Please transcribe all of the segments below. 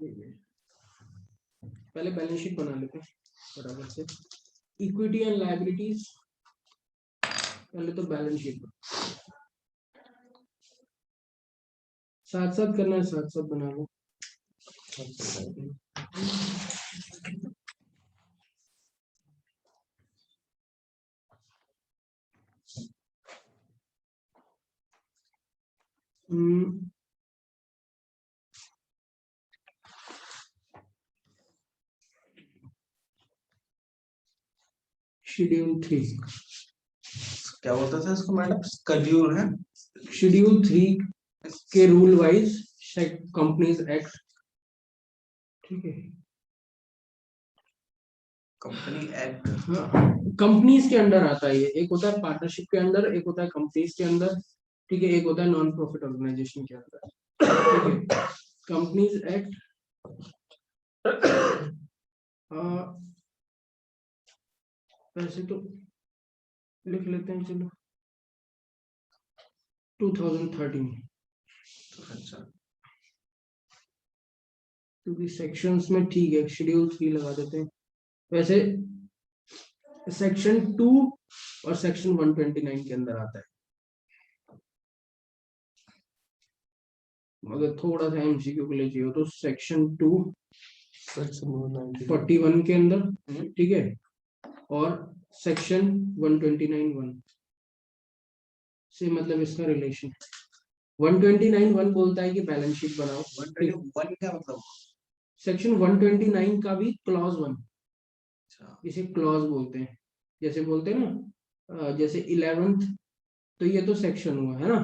ठीक है, पहले बैलेंस शीट बना लेते हैं बराबर से। इक्विटी एंड लायबिलिटीज, पहले तो बैलेंस शीट साथ साथ करना है, साथ साथ बना लो। शेड्यूल 3 क्या बोलता था इसको मैडम? शेड्यूल है, शेड्यूल 3 के रूल वाइज कंपनीज एक्ट। ठीक है, कंपनी एक्ट। हाँ, कंपनीज के अंडर आता है ये। एक होता है पार्टनरशिप के अंदर, एक होता है कंपनीज के अंदर, ठीक है, एक होता है नॉन प्रॉफिट ऑर्गेनाइजेशन के अंदर। ठीक है, कंपनीज एक्ट वैसे तो लिख लेते हैं, चलो 2013, अच्छा, क्योंकि सेक्शंस में ठीक है, शेड्यूल 3 लगा देते हैं। वैसे सेक्शन 2 और सेक्शन 129 के अंदर आता है, अगर थोड़ा सा एमसीक्यू के लिए चाहिए तो सेक्शन 2 41 के अंदर, ठीक है, और सेक्शन 129(1) से मतलब इसका रिलेशन 129(1) बोलता है कि बैलेंस शीट बनाओ। 121 क्या मतलब? सेक्शन 129 का भी क्लॉज 1, अच्छा, इसे क्लॉज बोलते हैं। जैसे बोलते हैं ना, जैसे 11th, तो ये तो सेक्शन हुआ है ना,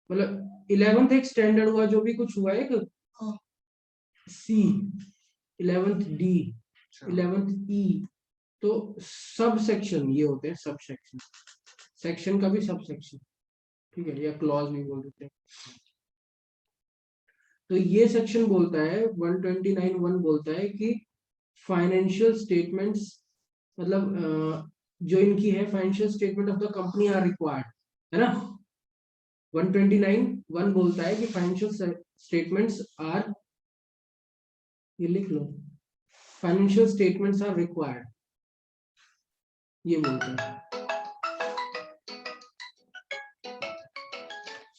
मतलब 11th एक स्टैंडर्ड हुआ, जो भी कुछ हुआ है, एक सी, 11th डी, 11th ई, तो सब सेक्शन ये होते हैं, सब सेक्शन। सेक्शन का भी सब सेक्शन, ठीक है, या क्लॉज भी बोल देते हैं। तो ये सेक्शन बोलता है 129(1) बोलता है कि फाइनेंशियल स्टेटमेंट्स, मतलब जो इनकी है financial statement of the company are required, है ना। 129(1) बोलता है कि फाइनेंशियल स्टेटमेंट्स आर, ये लिख लो, फाइनेंशियल स्टेटमेंट्स आर रिक्वायर्ड, ये बोलते हैं।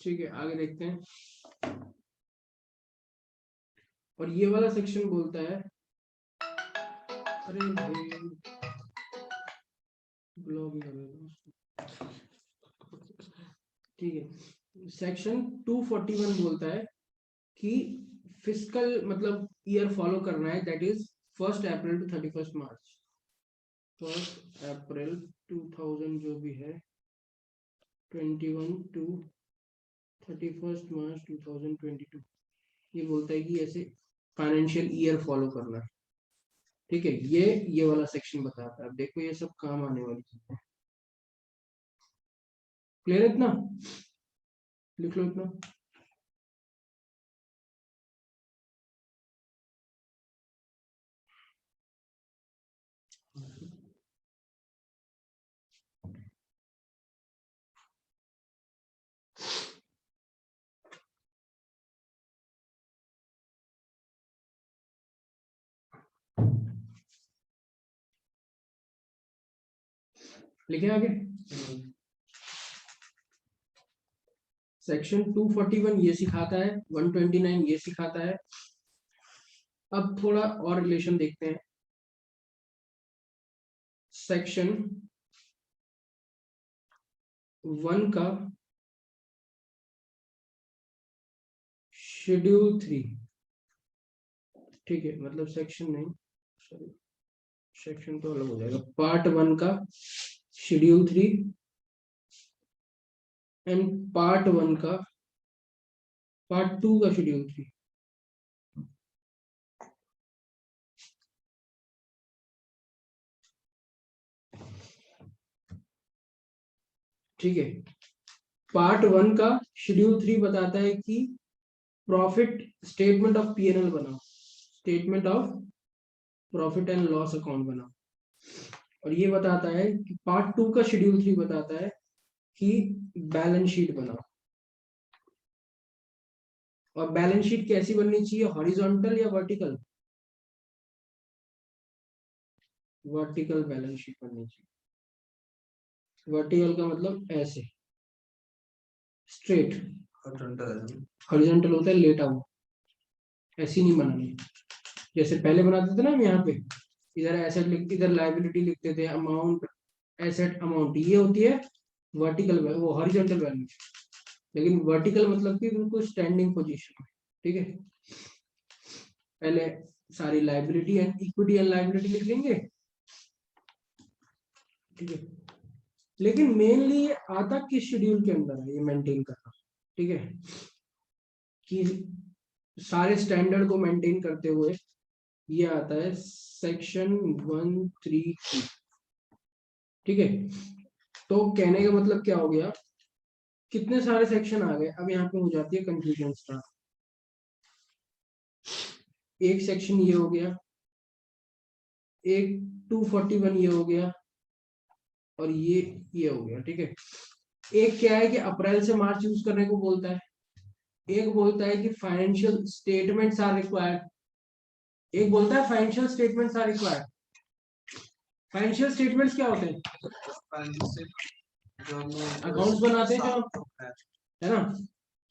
ठीक है, आगे देखते हैं। और ये वाला सेक्शन बोलता है, अरे ब्लॉग ही कर देता हूं। ठीक है, सेक्शन 241 बोलता है कि फिस्कल मतलब ईयर फॉलो करना है, दैट इज 1 अप्रैल टू 31 मार्च। 1 अप्रैल 2000 जो भी है, 21 टू 31 मार्च 2022, ये बोलता है कि ऐसे फाइनेंशियल ईयर फॉलो करना है। ठीक है, ये वाला सेक्शन बताता है। अब देखो ये सब काम आने वाली चीजें, क्लियर है इतना? लिख लो इतना। लिखे आगे। सेक्शन 241 ये सिखाता है, 129 ये सिखाता है। अब थोड़ा और रिलेशन देखते हैं। सेक्शन 1 का शेड्यूल 3, ठीक है, मतलब सेक्शन नहीं, सॉरी, सेक्शन तो अलग हो जाएगा। पार्ट 1 का शेड्यूल 3 एंड पार्ट 1 का, पार्ट 2 का शेड्यूल 3। ठीक है, पार्ट 1 का शेड्यूल 3 बताता है कि प्रॉफिट स्टेटमेंट ऑफ पीएनएल बनाओ, statement of profit and loss account बनाओ। और ये बताता है कि पार्ट 2 का शेड्यूल 3 बताता है कि बैलेंस शीट बनाओ। और बैलेंस शीट कैसी बननी चाहिए, हॉरिजॉन्टल या वर्टिकल? वर्टिकल बैलेंस शीट बननी चाहिए। वर्टिकल का मतलब ऐसे स्ट्रेट, हॉरिजॉन्टल होता है लेटा हुआ, ऐसी नहीं बनानी जैसे पहले बनाते थे ना हम यहाँ पे, इधर एसेट लिख, इधर लायबिलिटी लिखते थे, अमाउंट, एसेट, अमाउंट, ये होती है वर्टिकल, वो हॉरिजॉन्टल बैलेंस। लेकिन वर्टिकल मतलब कि बिल्कुल स्टैंडिंग पोजीशन में, ठीक है। पहले सारी liability and equity and liability लिख लेंगे, ठीक है। लेकिन मेनली ये आता किस शेड्यूल के अंदर है ये मेंटेन करना, ठीक है, कि सारे स्टैंडर्ड को मेंटेन करते हुए ये आता है सेक्शन 133, ठीक है। तो कहने का मतलब क्या हो गया, कितने सारे सेक्शन आ गए, अब यहाँ पे हो जाती है कंफ्यूजन स्टार्ट। एक सेक्शन ये हो गया, एक 241 ये हो गया, और ये हो गया, ठीक है। एक क्या है कि अप्रैल से मार्च यूज करने को बोलता है, एक बोलता है कि फाइनेंशियल स्टेटमेंट्स आर रिक्वायर्ड, एक बोलता है financial statements are required. Financial statements क्या होते हैं, अकाउंट्स बनाते हैं जो, है ना,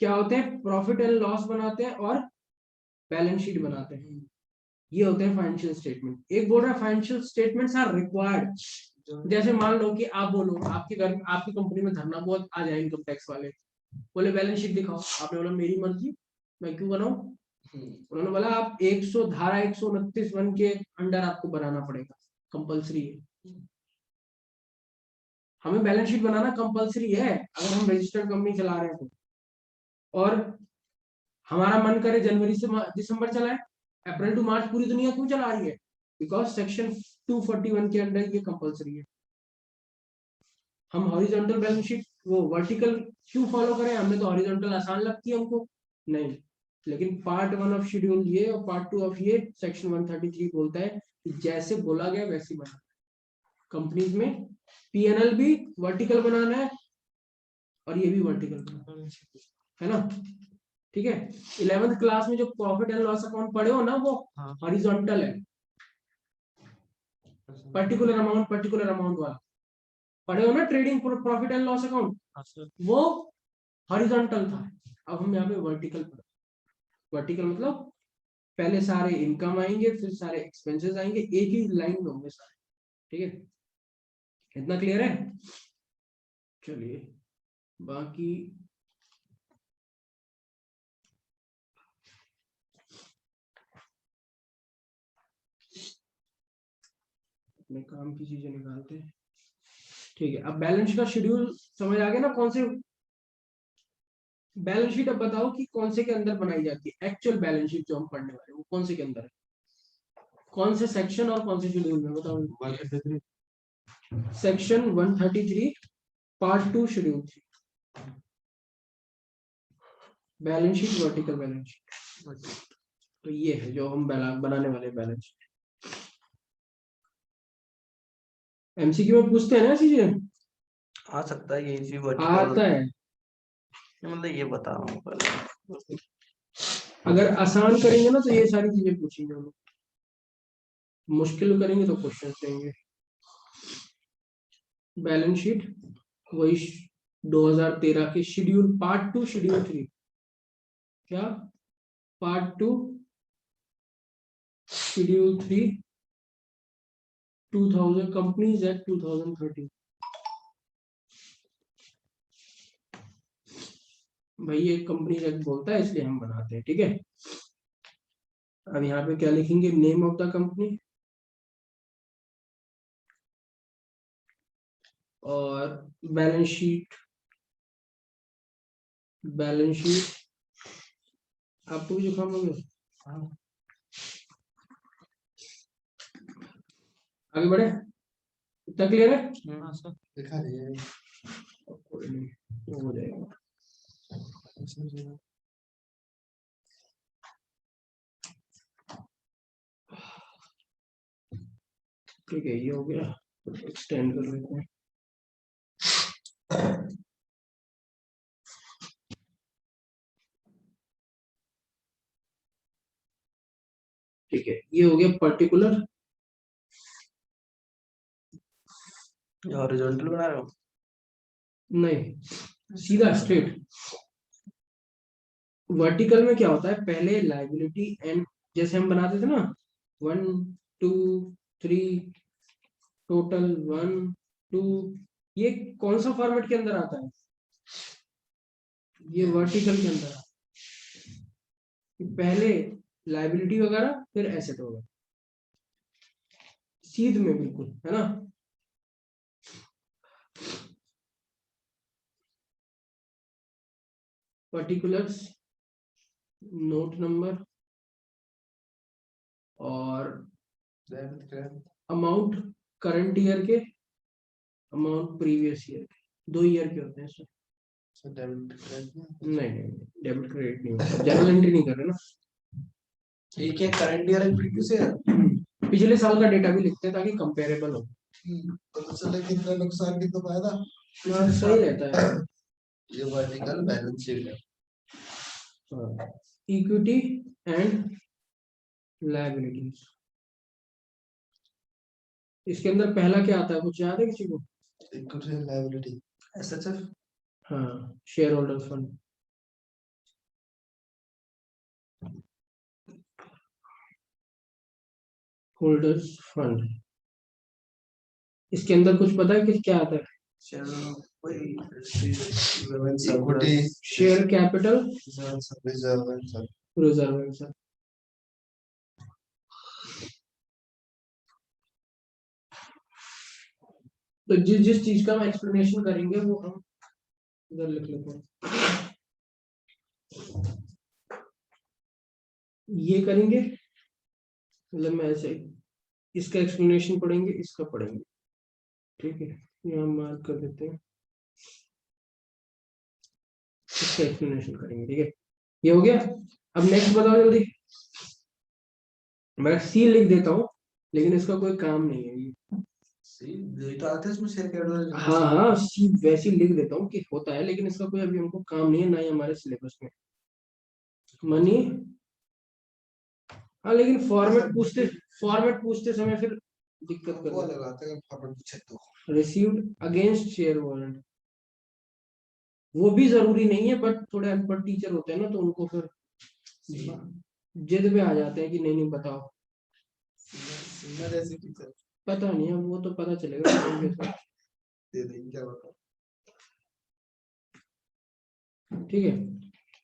क्या होते हैं, प्रॉफिट एंड लॉस बनाते हैं और बैलेंस शीट बनाते हैं, ये होते हैं फाइनेंशियल स्टेटमेंट। एक बोल रहा है फाइनेंशियल स्टेटमेंट्स आर रिक्वायर्ड, जैसे मान लो कि आप बोलो आपके घर में, आपकी कंपनी में धरना बहुत आ जाए इनकम टैक्स वाले, बोले बैलेंस शीट दिखाओ, आपने बोला मेरी मर्जी, मैं क्यों बनाऊं, उन्होंने बोला आप 100 धारा 129(1) के अंडर आपको बनाना पड़ेगा, कंपलसरी है। हमें बैलेंस शीट बनाना कंपलसरी है अगर हम रजिस्टर्ड कंपनी चला रहे हैं तो, और हमारा मन करे जनवरी से दिसंबर चलाए, अप्रैल टू मार्च पूरी दुनिया क्यों चला रही है, बिकॉज सेक्शन 241 के अंडर ये कंपलसरी है। हम हॉरिजॉन्टल बैलेंस शीट वो वर्टिकल क्यों फॉलो करें, हमें तो हॉरिजॉन्टल आसान लगती है हमको, नहीं। लेकिन पार्ट 1 ऑफ शेड्यूल ये और पार्ट 2 ऑफ ये सेक्शन 133 बोलता है कि जैसे बोला गया वैसे बना, कंपनीज में पीएनएल भी वर्टिकल बनाना है और ये भी वर्टिकल बनाना है ना, ठीक है। 11th क्लास में जो प्रॉफिट एंड लॉस अकाउंट पढ़े हो ना, वो हॉरिजॉन्टल है, पर्टिकुलर अमाउंट वाला पढ़े हो ना, trading profit and loss account, वो हॉरिजॉन्टल था। अब हम यहाँ पे वर्टिकल पढ़े, वर्टिकल मतलब पहले सारे इनकम आएंगे, फिर सारे एक्सपेंसेस आएंगे, एक ही लाइन में होंगे सारे, ठीक है। इतना क्लियर है, चलिए बाकी अपने काम की चीजें निकालते हैं, ठीक है। अब बैलेंस का शेड्यूल समझ आ गया ना, कौन से बैलेंस शीट, अब बताओ कि कौन से के अंदर बनाई जाती है, एक्चुअल बैलेंस शीट जो हम पढ़ने वाले वो कौन से के अंदर है, कौन से सेक्शन और कौन से शेड्यूल में, बताओ। 133 section 133 part 2 schedule 3 balance sheet, vertical balance sheet, तो ये है जो हम बनाने वाले बैलेंस शीट। एमसीक्यू में पूछते हैं ना चीजें, आ सकता है, ये चीज आता है, मतलब ये बता रहा हूँ पहले। अगर आसान करेंगे ना तो ये सारी चीजें पूछेंगे हम, मुश्किल करेंगे तो क्वेश्चन देंगे। बैलेंस शीट वही 2013 के शेड्यूल पार्ट 2 शेड्यूल 3, क्या पार्ट 2 शेड्यूल 3 2000 कंपनीज एक्ट 2013, भाई ये कंपनी एक्ट बोलता है इसलिए हम बनाते हैं, ठीक है। अब यहाँ पे क्या लिखेंगे, नेम ऑफ द कंपनी और बैलेंस शीट, बैलेंस शीट आपको भी जुकाम हो गया, आगे बढ़े, इतना क्लियर है, दिखा दिए कोई नहीं तो हो जाएगा। ठीक है, ये हो गया, एक्सटेंड कर लेते हैं। ठीक है, ये हो गया पर्टिकुलर। हॉरिजॉन्टल बना रहे हो? नहीं, सीधा स्ट्रेट। वर्टिकल में क्या होता है, पहले लायबिलिटी एंड जैसे हम बनाते थे ना, 1 2 3 टोटल 1 2, ये कौन सा फॉर्मेट के अंदर आता है, ये वर्टिकल के अंदर आता है। पहले लायबिलिटी वगैरह फिर एसेट वगैरह, सीध में बिल्कुल, है ना। पर्टिकुलर्स, नोट नंबर और अमाउंट करंट ईयर के, अमाउंट प्रीवियस ईयर के, 2 ईयर के होते हैं इसमें। नहीं, डेबिट क्रेडिट नहीं होता, जर्नल एंट्री नहीं कर रहे ना। ठीक है, current year and previous year, पिछले साल का डेटा भी लिखते हैं ताकि कंपेरेबल हो। पता चले कितना नुकसान कितना फायदा। सही रहता है। ये वर्टिकल बैलेंस शीट है। इक्विटी एंड लायबिलिटीज, इसके अंदर पहला क्या आता है, कुछ याद है किसी को? Equity and liability, SHF. हाँ, share holder fund. Holders fund, इसके अंदर कुछ पता है कि क्या आता है? Equity, share capital, reserve, reserve. तो जिस जिस चीज का हम एक्सप्लेनेशन करेंगे वो हम इधर लिख लेते हैं। ये करेंगे, मतलब मैं ऐसे इसका एक्सप्लेनेशन पढ़ेंगे, इसका पढ़ेंगे, ठीक है, यहाँ मार्क कर देते हैं, इसका एक्सप्लेनेशन करेंगे, ठीक है। ये हो गया। अब नेक्स्ट बताओ जल्दी। मैं सी लिख देता हूँ, लेकिन इसका कोई काम नहीं है ये। हाँ हाँ, सी वैसे लिख देता हूँ कि होता है, लेकिन इसका कोई अभी हमको काम नहीं है, ना ही हमारे सिलेबस में। मनी, हाँ, लेकिन फॉर्मेट पूछते समय फिर दिक्कत कर, रिसीव्ड अगेंस्ट शेयर वारंट, वो भी जरूरी नहीं है, बट थोड़े अनपढ़ टीचर होते हैं ना, तो उनको फिर जिद पे आ जाते हैं कि नहीं नहीं बताओ। पता नहीं है, वो तो पता चलेगा क्या बताओ। ठीक है,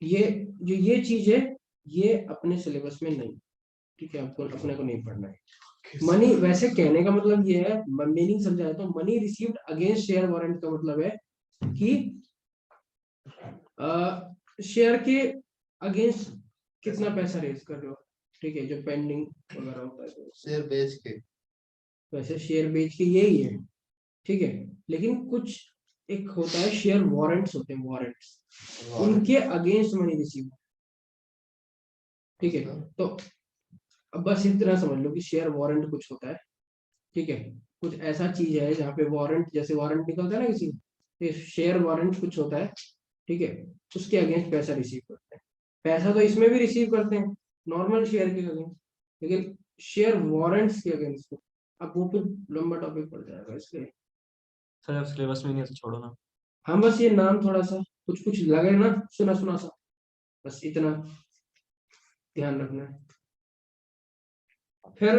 ये जो ये चीज है, ये अपने सिलेबस में नहीं, ठीक है, आपको अपने को नहीं पढ़ना है। मनी, वैसे कहने का मतलब ये है, मीनिंग समझाया तो, money received against share warrant का मतलब है कि शेयर के अगेंस्ट कितना पैसा रेज कर रहे हो, ठीक है, जो पेंडिंग वगैरह होता है, तो शेयर बेच के, वैसे शेयर बेच के यही है, ठीक है। लेकिन कुछ एक होता है, शेयर वारंट्स होते हैं, वारंट्स, उनके अगेंस्ट मनी रिसीव, ठीक है। तो अब बस इतना समझ लो कि शेयर वारंट कुछ होता है, ठीक है, कुछ ऐसा चीज है जहाँ पे वारंट, जैसे वारंट निकलता है ना किसी, शेयर वारंट कुछ होता है, ठीक है, उसके अगेंस्ट पैसा रिसीव करते हैं। पैसा तो इसमें भी रिसीव करते हैं नॉर्मल शेयर के अगेंस्ट, लेकिन शेयर वारंट्स के अगेंस्ट, अब वो फिर लंबा टॉपिक पड़ जाएगा, इसलिए सर अब सिलेबस में नहीं है तो छोड़ो ना। हम बस ये नाम थोड़ा सा कुछ कुछ लगे ना, सुना सुना सा, बस इतना ध्यान रखना है। फिर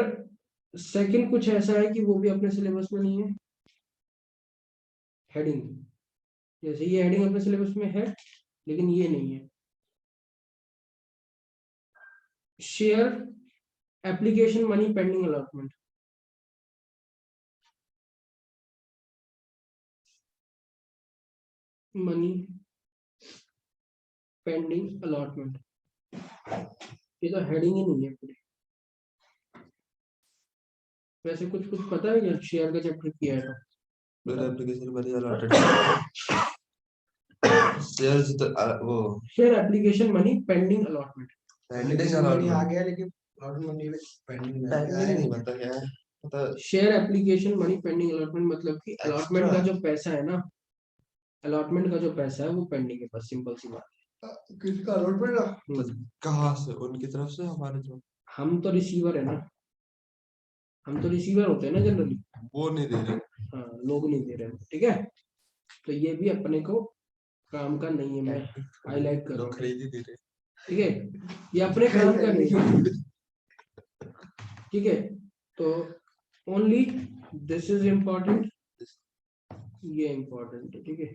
सेकंड कुछ ऐसा है कि वो भी अपने सिलेबस में नहीं है, हेडिंग, जैसे ये हेडिंग अपने सिलेबस में है, लेकिन ये नहीं है। Share application money pending allotment, money pending allotment, ये तो हेडिंग ही नहीं है पूरी। वैसे कुछ कुछ पता है क्या, शेयर का चैप्टर किया है तो एप्लीकेशन मनी अलॉटेड, शेयर्स वो share application money pending allotment, pending allotment आ गया, लेकिन मनी पेंडिंग नहीं पता क्या है, पता। Share application money pending allotment मतलब कि अलॉटमेंट का जो पैसा है ना, अलॉटमेंट का जो पैसा है वो पेंडिंग है, बस सिंपल सी बात। किसका अलॉटमेंट का? कहाँ से, उनकी तरफ से, हमारे जो, हम तो रिसीवर है ना, हम तो रिसीवर होते हैं ना जनरली। वो नहीं दे रहे। हाँ, लोग नहीं दे रहे हैं, ठीक है। तो ये भी अपने को काम का नहीं है, मैं हाईलाइट कर रहा लोग हूँ, खरीद ही दे रहे। ठीक है। ये अपने काम का नहीं है, ठीक है। तो ओनली दिस इज इम्पोर्टेंट, ये इम्पोर्टेंट है, ठीक है।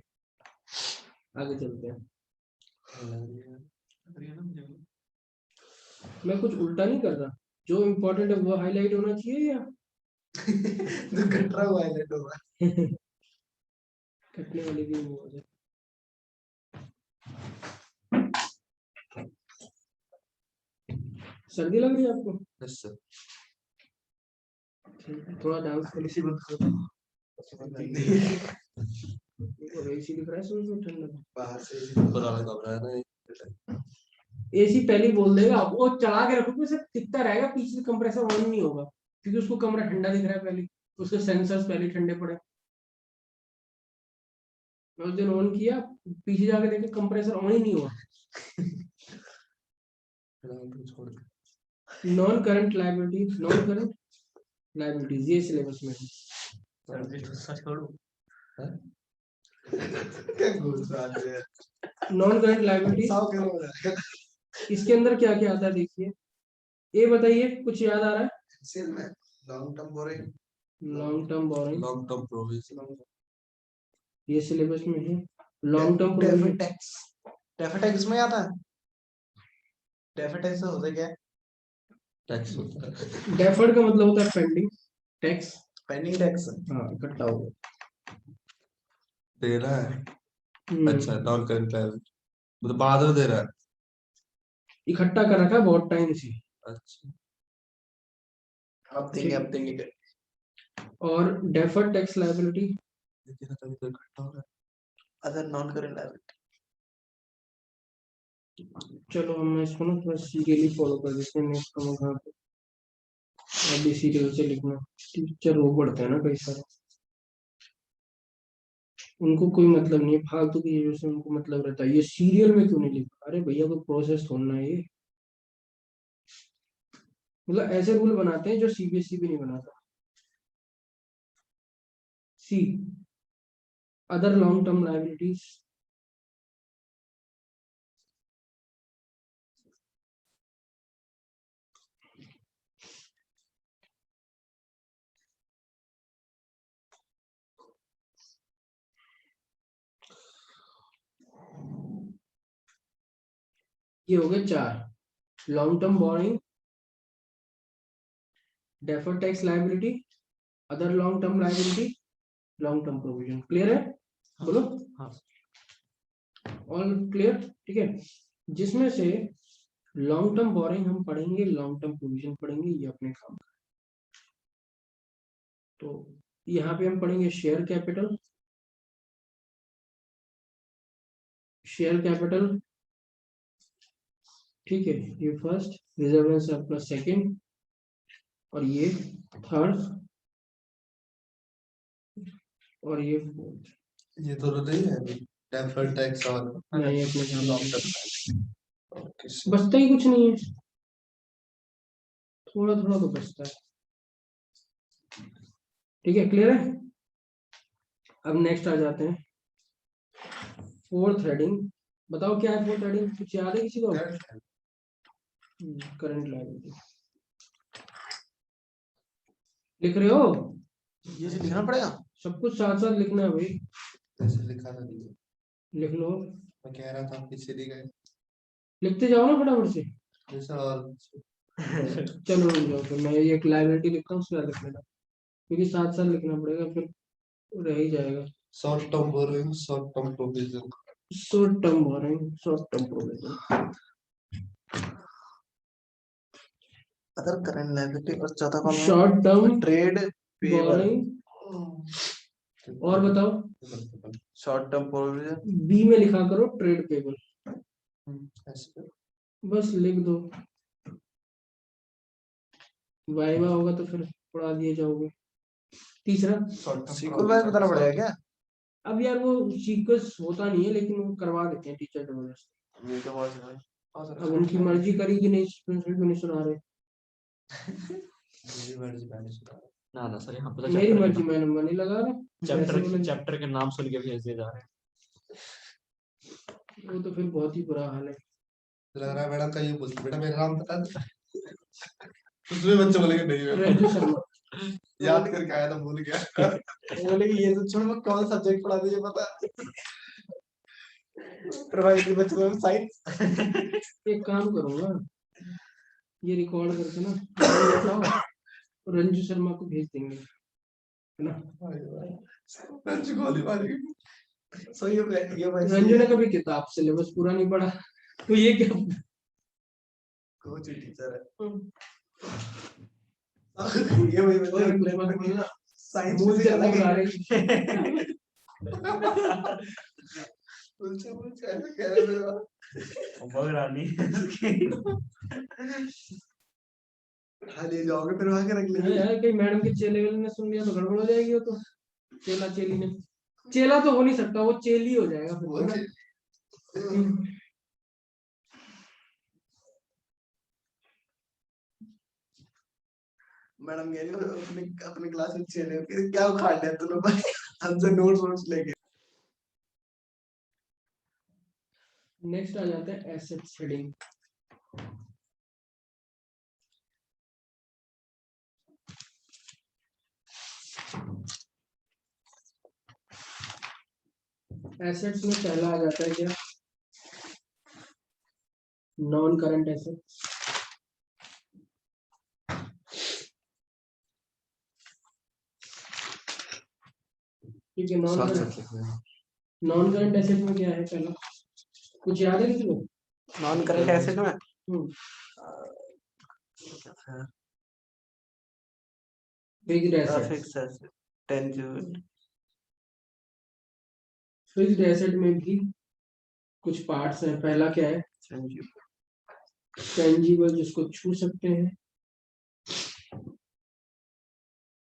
आगे चलते हैं। मैं कुछ उल्टा नहीं कर रहा, जो इम्पोर्टेंट है वो हाईलाइट होना चाहिए या तो कटरा हुआ है लेटो हुआ। कटने वाले भी वो हो जाए। सर्दी लग रही है आपको? Yes sir. थोड़ा डांस कर इसी बंद कर एसी दिख रहा है, सुन सुन ठंडा। बाहर से इसी ऊपर वाला कमरा है ना। एसी पहले ही बोल देगा, वो चला के रखोगे सिर्फ दिखता रहेगा, पीछे से कंप्रेसर ऑन नहीं होगा क्योंकि उसको कमरा ठंडा दिख रहा है पहले, उसके सेंसर्स पहले ठंडे पड़े। उस दिन ऑन किया, पीछे जाके देखे कंप्रेसर ऑन ही नहीं हुआ। नॉन करंट लायबिलिटीज ये सिलेबस में है। नॉन करंट लायबिलिटीज, इसके अंदर क्या क्या आता है देखिए। ये बताइए, कुछ याद आ रहा है? Long term borrowing, long term borrowing, long term provision, ये सिलेबस में है। लॉन्ग टर्म प्रोविजन, डेफिटेक्स में आता है। डेफिटेक्स होता है क्या? टैक्स होता है। डेफर्ड का मतलब होता है पेंडिंग टैक्स। पेंडिंग टैक्स हाँ, इकट्ठा हो गया। दे रहा है। अच्छा, नॉन करंट लायबिलिटी मतलब बाद में दे रहा है। इकट्ठा कर रखा है बहुत टाइम से। अच्छा, अब देंगे। और डेफर्ड टैक्स लायबिलिटी, लेकिन तभी तो इकट्ठा हो रहा है। Other non current liability. चलो हम इसको ना थोड़ा सीरियली फॉलो कर देते हैं। नेक्स्ट हम यहाँ पे अभी सीरियल से लिखना, टीचर वो पढ़ते हैं ना कई सारे, उनको कोई मतलब नहीं है, फालतू की चीजों से उनको मतलब रहता है। ये सीरियल में क्यों नहीं लिखा? अरे भैया, कोई प्रोसेस थोड़ा है ये। मतलब ऐसे रूल बनाते हैं जो सीबीएसई भी नहीं बनाता। सी, अदर लॉन्ग टर्म लायबिलिटीज, ये हो गए चार। Long term borrowing, deferred tax liability, other long term liability, long term provision. Clear है? बोलो। हाँ। ऑल क्लियर, ठीक है। जिसमें से लॉन्ग टर्म बोरिंग हम पढ़ेंगे, लॉन्ग टर्म प्रोविजन पढ़ेंगे, ये अपने काम का। तो यहाँ पे हम पढ़ेंगे शेयर कैपिटल, ठीक है। ये फर्स्ट, रिजर्वेंस अपना सेकंड, और ये थर्ड, और ये फोर्थ। ये तो नहीं है डेफर्ड टैक्स और नहीं, अपने काम लॉन्ग टर्म। बचता ही कुछ नहीं है, थोड़ा थोड़ा तो बचता है, ठीक है। क्लियर है? अब नेक्स्ट आ जाते हैं फोर्थ हेडिंग। बताओ क्या है फोर्थ हेडिंग, कुछ याद है किसी को? करंट लायबिलिटी लिख रहे हो? ये लिखना पड़ेगा, सब कुछ साथ साथ लिखना है भाई। जैसे लिखा था लिख लो, मैं कह रहा था पीछे लिख गए लिखते जाओ ना फटाफट से। जैसा। और चलो रुक जाओ, फिर मैं एक लायबिलिटी लिखता हूँ, उसके बाद लिख लेना, क्योंकि साथ साथ लिखना पड़ेगा, फिर रह ही जाएगा। Short term borrowing, short term provision, short term borrowing, short term provision, other current liability और चौथा कौन है? Short term trade payable. Boring. और बताओ, शॉर्ट टर्म प्रोविजन। बी में लिखा करो ट्रेड पेबल, बस लिख दो। वाइवा होगा तो फिर पढ़ा दिए जाओगे। तीसरा, सीक्वेंस बताना पड़ेगा क्या? अब यार वो सीक्वेंस होता नहीं है, लेकिन वो करवा देते हैं टीचर जबरदस्ती। ये तो बहुत है। अब उनकी मर्जी करी कि नहीं, सीक्वेंस भी नहीं सुना रहे। मेरी मर्जी मैंने सुना। ना ना सर, यहाँ पे तो मेरी चैप्टर मर्जी मैंने मनी लगा रहा हूँ। वैसे बोले चैप्टर के नाम सुन के भेज दिए जा रहे हैं। वो तो फिर बहुत ही बुरा हाल है। लग रहा है मैडम का ये बोलती बेटा मेरा नाम बता दे। उसमें बच्चे बोलेंगे नहीं मैम रंजू शर्मा। याद करके आया था भूल गया। बोले कि ये तो छोड़ मैं कौन सब्जेक्ट पढ़ा दे पता। प्रोवाइड बच्चों में साइंस। एक काम करूंगा, ये रिकॉर्ड करके ना नाम बताओ, रंजू शर्मा को भेज देंगे, है ना। रंजू गोली मारेगी। सो ये रंजू ने कभी किताब सिलेबस पूरा नहीं पढ़ा, तो ये क्या। कोच टीचर है। ये वही बच्चा है, कुछ मत बोलना, साइंस मुंह से से अलग मुंह आ है। रही। कुछ ऐसा कह रहे हो। बगरानी खाली जाओगे फिर वहां के रख अरे लेंगे। यार कहीं मैडम के चेले वेले ने सुन लिया तो गड़बड़ हो जाएगी। वो तो चेला चेली ने, चेला तो हो नहीं सकता, वो चेली हो जाएगा फिर वो तो ना। मैडम कह रही हो अपने अपने क्लास में चले हो फिर क्या उखाड़ लिया तूने भाई हमसे नोट्स वोट्स लेके। नेक्स्ट आ जाता है एसेट्स हेडिंग। एसेट्स में पहला आ जाता है क्या, नॉन करंट एसेट्स। ठीक है, नॉन करंट एसेट में क्या है पहला, कुछ याद है किसी को। नॉन करंट एसेट में fixed asset. Fixed asset tangible. Fixed asset में भी कुछ पार्ट्स हैं। पहला क्या है, टेंजिबल जिसको छू सकते हैं,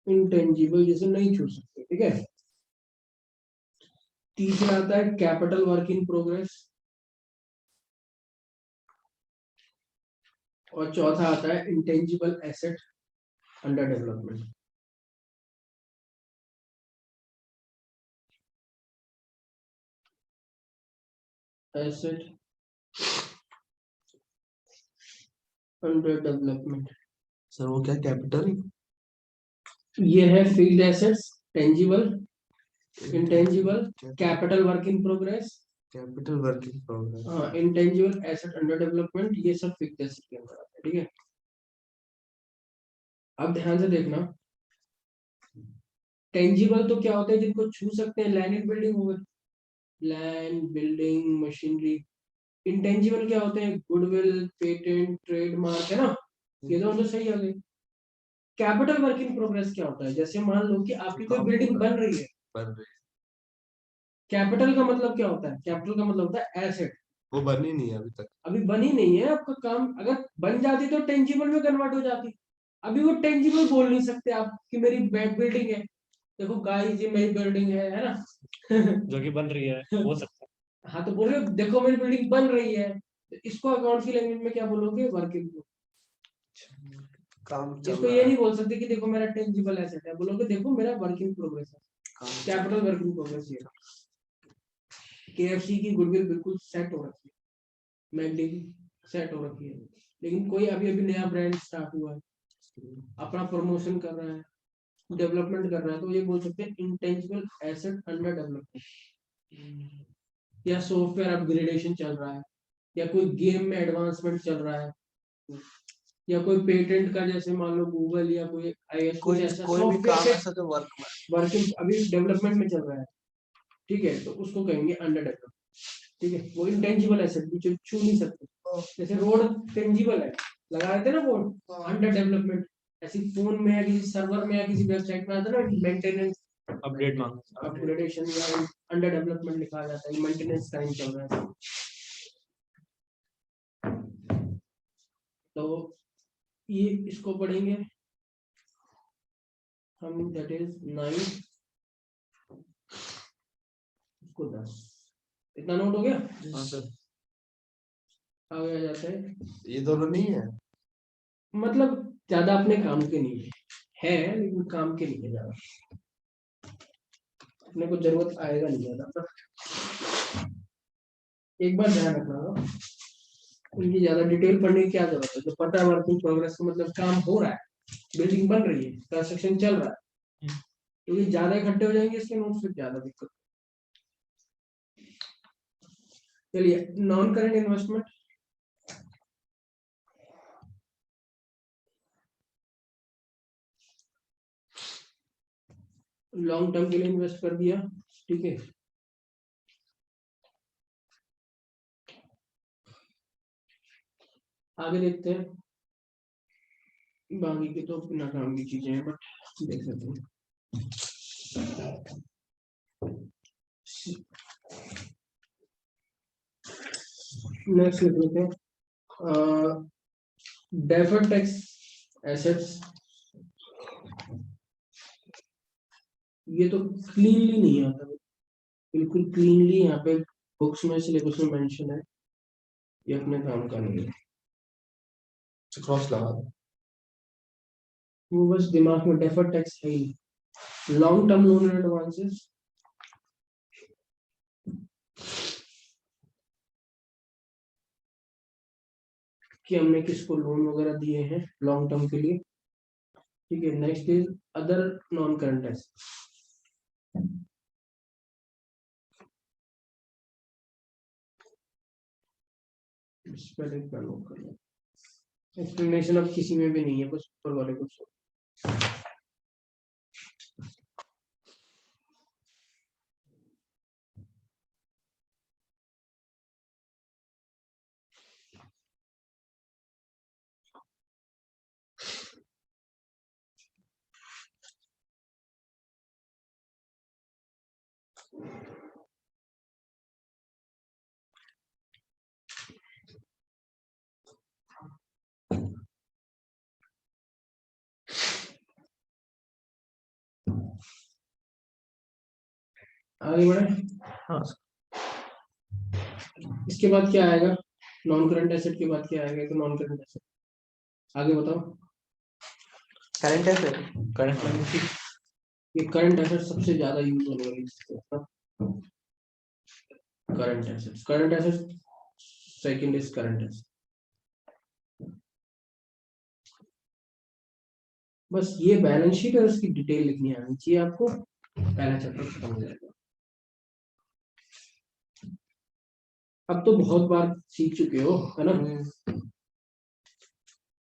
इनटेंजिबल जिसे नहीं छू सकते। ठीक है, तीसरा आता है कैपिटल वर्क इन प्रोग्रेस, और चौथा आता है intangible asset under development. Asset under development, sir वो क्या कैपिटल ये है fixed assets, tangible, intangible, capital work in progress, capital work in progress. हाँ, इंटेंजिबल एसेट अंडर डेवलपमेंट, ये सब फिक्स्ड एसेट के अंदर आते हैं। ठीक है, अब ध्यान से देखना, टेंजिबल तो क्या होता है, जिनको छू सकते हैं, लैंड एंड बिल्डिंग हो गए, लैंड बिल्डिंग मशीनरी। इंटेंजिबल क्या होते हैं, गुडविल, पेटेंट, ट्रेडमार्क, है ना, ये दोनों तो सही आ गए। कैपिटल वर्क इन प्रोग्रेस क्या होता है, जैसे मान लो कि आपकी कोई बिल्डिंग बन रही है, कैपिटल का मतलब क्या होता है, कैपिटल का मतलब होता है एसेट, वो बनी नहीं है अभी तक। अभी बनी नहीं है आपका काम, अगर बन जाती तो टेंजिबल में कन्वर्ट हो जाती। अभी वो टेंजिबल बोल नहीं सकते आप कि मेरी बिल्डिंग है, देखो गाइस ये मेरी बिल्डिंग है ना। जो कि बन रही है, हो सकता है। हाँ तो बोल रहे हो, देखो मेरी बिल्डिंग बन रही है, तो इसको अकाउंट की लैंग्वेज में क्या बोलोगे, वर्किंग। काम चल इसको रहा ये है। नहीं बोल सकते कि देखो मेरा टेंजिबल एसेट है, बोलोगे देखो मेरा वर्किंग प्रोग्रेस है, कैपिटल वर्किंग प्रोग्रेस। ये केएफसी की गुडविल बिल्कुल सेट हो रखी है, मैकडी की सेट हो रखी है, लेकिन कोई अभी अभी नया ब्रांड स्टार्ट हुआ है, अपना प्रमोशन कर रहा है, डेवलपमेंट कर रहा है, तो ये बोल सकते हैं इंटेंजिबल एसेट अंडर डेवलपमेंट। या सॉफ्टवेयर अपग्रेडेशन चल रहा है, या कोई गेम में एडवांसमेंट चल रहा है, या कोई पेटेंट का, जैसे मान लो गूगल या कोई आईएस, कुछ ऐसा सॉफ्टवेयर वर्किंग अभी डेवलपमेंट में चल रहा है। ठीक है, तो उसको कहेंगे अंडर डेवलपमेंट। ठीक है, वो इंटेंजिबल एसेट भी छू नहीं सकते, जैसे रोड टेंजिबल है, लगाए थे ना बोर्ड, अंडर डेवलपमेंट। ऐसी फोन में या किसी सर्वर में या किसी वेबसाइट में आता है ना मेंटेनेंस अपडेट मांग अपग्रेडेशन, या अंडर डेवलपमेंट लिखा जाता है, मेंटेनेंस टाइम चल रहा है। तो ये इसको पढ़ेंगे हम, दैट इज 9, इसको 10। इतना नोट हो गया। हाँ सर। आगे आ जाता है, ये दोनों नहीं है मतलब ज्यादा अपने काम के नहीं है लेकिन काम के नहीं है ज्यादा, अपने को जरूरत आएगा नहीं ज्यादा, पर एक बार ध्यान रखना होगा, उनकी ज्यादा डिटेल पढ़ने की क्या जरूरत है, तो पता है वर्किंग प्रोग्रेस का मतलब काम हो रहा है, बिल्डिंग बन रही है, कंस्ट्रक्शन चल रहा है, क्योंकि ज्यादा इकट्ठे हो जाएंगे इसके नोट्स, फिर ज्यादा दिक्कत। चलिए, non current investment, long term के लिए इन्वेस्ट कर दिया, ठीक है। आगे देखते हैं, बाकी की तो बिना काम की चीजें हैं, बट देख लेते हैं। नेक्स्ट लिख लेते हैं, डेफर्ड टैक्स एसेट्स, ये तो क्लीनली नहीं आता, बिल्कुल क्लीनली यहाँ पे बुक्स में सिलेबस में मेंशन है, ये अपने काम का नहीं है, क्रॉस लगा दो। वो बस दिमाग में डेफर्ड टैक्स है ही। Long term loan and advances, कि हमने किसको लोन वगैरह दिए हैं लॉन्ग टर्म के लिए, ठीक है। Next is other non current assets, explanation अब किसी में भी नहीं है, बस ऊपर वाले कुछ। आगे बढ़े, हाँ इसके बाद क्या आएगा, नॉन करंट एसेट के बाद क्या आएगा, तो नॉन करंट एसेट, आगे बताओ। करंट एसेट, करंट ये करंट एसेट सबसे ज्यादा यूज होने वाली चीज है, current asset, current asset second is current asset. बस ये बैलेंस शीट और उसकी डिटेल लिखनी आनी चाहिए आपको, पहला चैप्टर खत्म हो जाएगा। अब तो बहुत बार सीख चुके हो, है ना,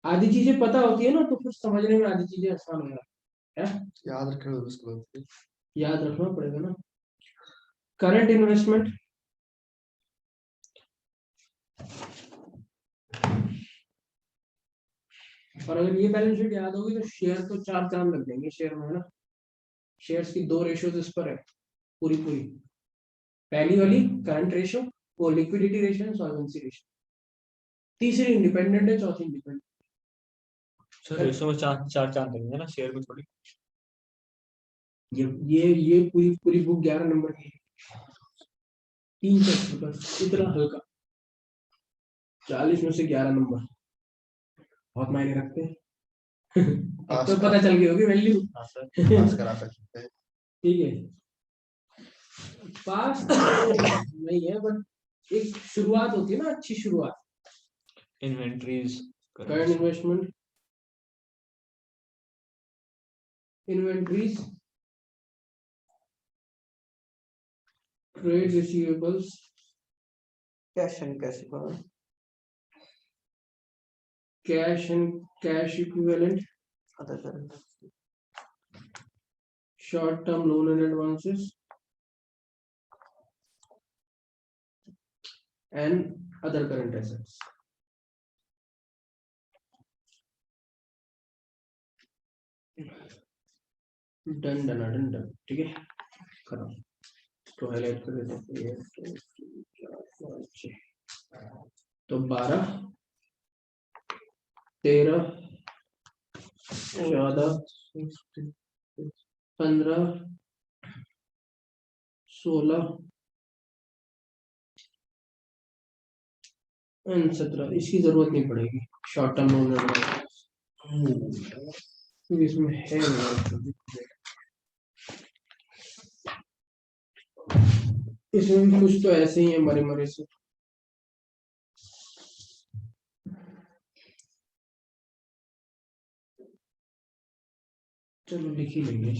आधी चीजें पता होती है ना, तो फिर समझने में आधी चीजें आसान हो जाती है, याद रखना उसको, याद रखना पड़ेगा ना। करंट इन्वेस्टमेंट, और अगर ये बैलेंस शीट याद होगी तो शेयर तो चार चांद लग देंगे शेयर में, है ना। शेयर्स की दो रेशियोज इस पर है, पूरी पूरी, पहली वाली करंट रेशियो, वो लिक्विडिटी रेशियो, सॉल्वेंसी रेशियो, तीसरी इंडिपेंडेंट है, चौथी इंडिपेंडेंट। सर रेशो में चार चार चांद देंगे ना, शेयर में थोड़ी। ये पूरी पूरी बुक 11 नंबर की है, 3 चैप्टर बस, इतना हल्का, 40 में से 11 नंबर, बहुत मायने रखते हैं। तो पता चल गई होगी वैल्यू, हाँ सर, पास करा सकते हैं। ठीक है। पास नहीं है, बट एक शुरुआत होती है ना, अच्छी शुरुआत। Inventories, current investment, inventories, trade receivables, cash and cash equivalent, cash and cash equivalent, other current, short term loan and advances, and other current assets. Done, ठीक है, खत्म। तो हाईलाइट कर देते हैं, तो 12, 13, 14, 15, 16 एंड 17, इसकी जरूरत नहीं पड़ेगी, शॉर्ट टर्म लोन एडवांस। फिर इसमें है इसमें भी कुछ तो ऐसे ही है मरे मरे से। चलो लिख ही लेंगे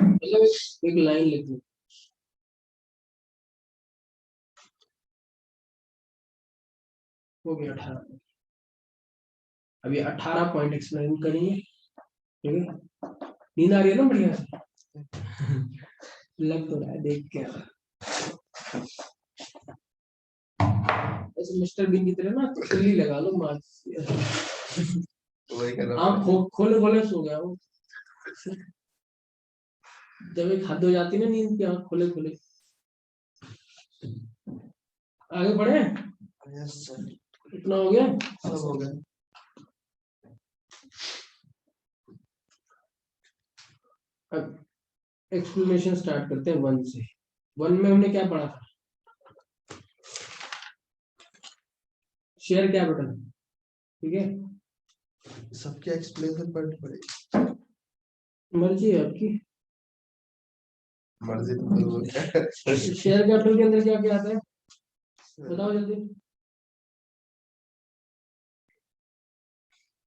मतलब एक लाइन लिख लो। हो गया 18। अभी 18 पॉइंट एक्सप्लेन करेंगे, ठीक है। नींद आ रही है ना बढ़िया से? लग तो रहा है देख के। ऐसे मिस्टर बीन की तरह ना खुली लगा लो मार्क्स। वही कर रहा आँख खोले खोले सो गया वो। जब एक हद हो जाती है ना नींद की, आँख खोले खोले। आगे बढ़े? यस सर, इतना हो गया? सब हो गया। अब एक्सप्लेनेशन स्टार्ट करते हैं 1 से। 1 में हमने क्या पढ़ा था? शेयर कैपिटल, ठीक है। सबकी एक्सप्लेनेशन पढ़नी पड़ेगी। मर्जी है आपकी। मर्जी तो शेयर कैपिटल के अंदर क्या क्या आता है बताओ जल्दी।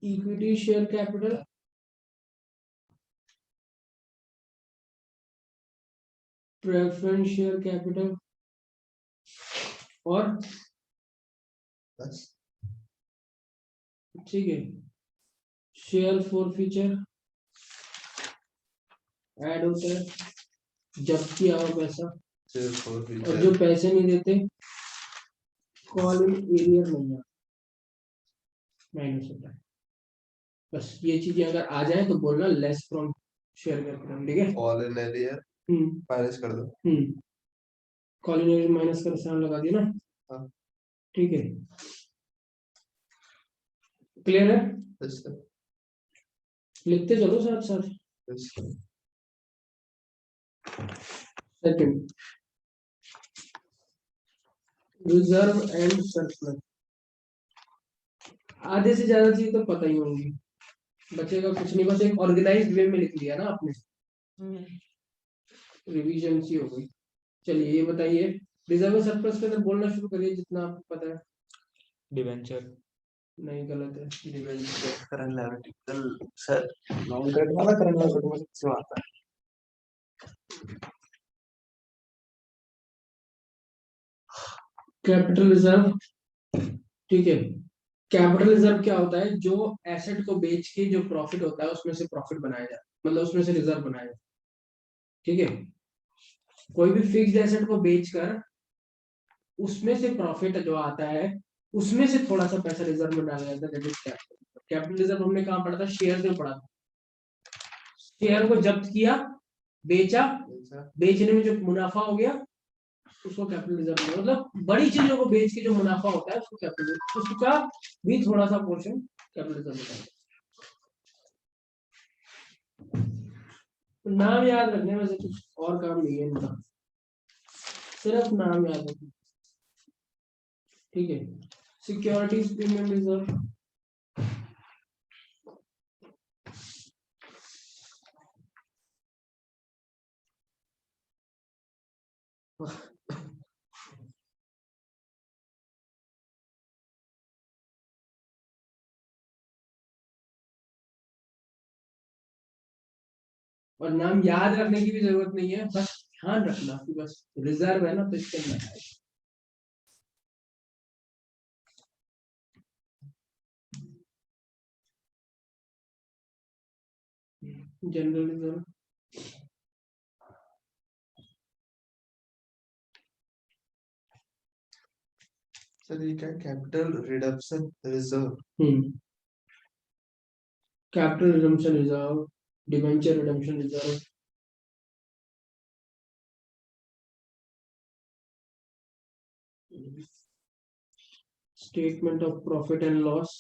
Equity share capital, preference share capital और बस ठीक है शेयर फॉरफीचर ऐड होता है जब किया हो पैसा, और जो पैसे नहीं देते कॉल इन एरियर नहीं आता, माइनस होता है। बस ये चीजें अगर आ जाए तो बोलना लेस फ्रॉम शेयर कैपिटल, ठीक है। ऑल इन एरियर माइनस कर दो। कॉल इन एरियर माइनस का निशान लगा दिया ना, हाँ। ठीक है। क्लियर है? यस सर, लिखते चलो साथ साथ। Yes sir. Second, reserve and surplus. आधे से ज्यादा चीज तो पता ही होंगी, बचेगा कुछ नहीं, बस एक ऑर्गेनाइज्ड वे में लिख लिया ना आपने, रिवीजन सी हो गई। चलिए ये बताइए, रिजर्व एंड सरप्लस के अंदर बोलना शुरू करिए जितना आपको पता है। डिवेंचर, नहीं गलत है। Current liability sir, non current वाला करंट लायबिलिटी में सबसे आता है। कैपिटल रिजर्व, ठीक है। कैपिटल रिजर्व क्या होता है? जो एसेट को बेच के जो प्रॉफिट होता है उसमें से प्रॉफिट बनाया जाए, मतलब उसमें से रिजर्व बनाया जाए, ठीक है। कोई भी फिक्स्ड एसेट को बेचकर उसमें से प्रॉफिट जो आता है उसमें से थोड़ा सा पैसा रिजर्व में डाला जाता है, that is capital. Capital reserve हमने कहाँ पढ़ा था? शेयर में पढ़ा था। शेयर को जब्त किया, बेचा, बेचने में जो मुनाफा हो गया उसको कैपिटल रिजर्व, मतलब बड़ी चीजों को बेच के जो मुनाफा होता है उसको कैपिटल, उसका भी थोड़ा सा पोर्शन कैपिटल रिजर्व होता है। नाम याद रखने में से कुछ और काम नहीं है इनका, सिर्फ नाम याद रखना, ठीक है। सिक्योरिटीज प्रीमियम रिजर्व, और नाम याद रखने की भी जरूरत नहीं है, बस ध्यान रखना कि बस रिजर्व है ना तो इसके अंदर है। जनरल रिजर्व, सर ये क्या capital redemption reserve? Capital redemption reserve, debenture redemption reserve, statement of profit and loss,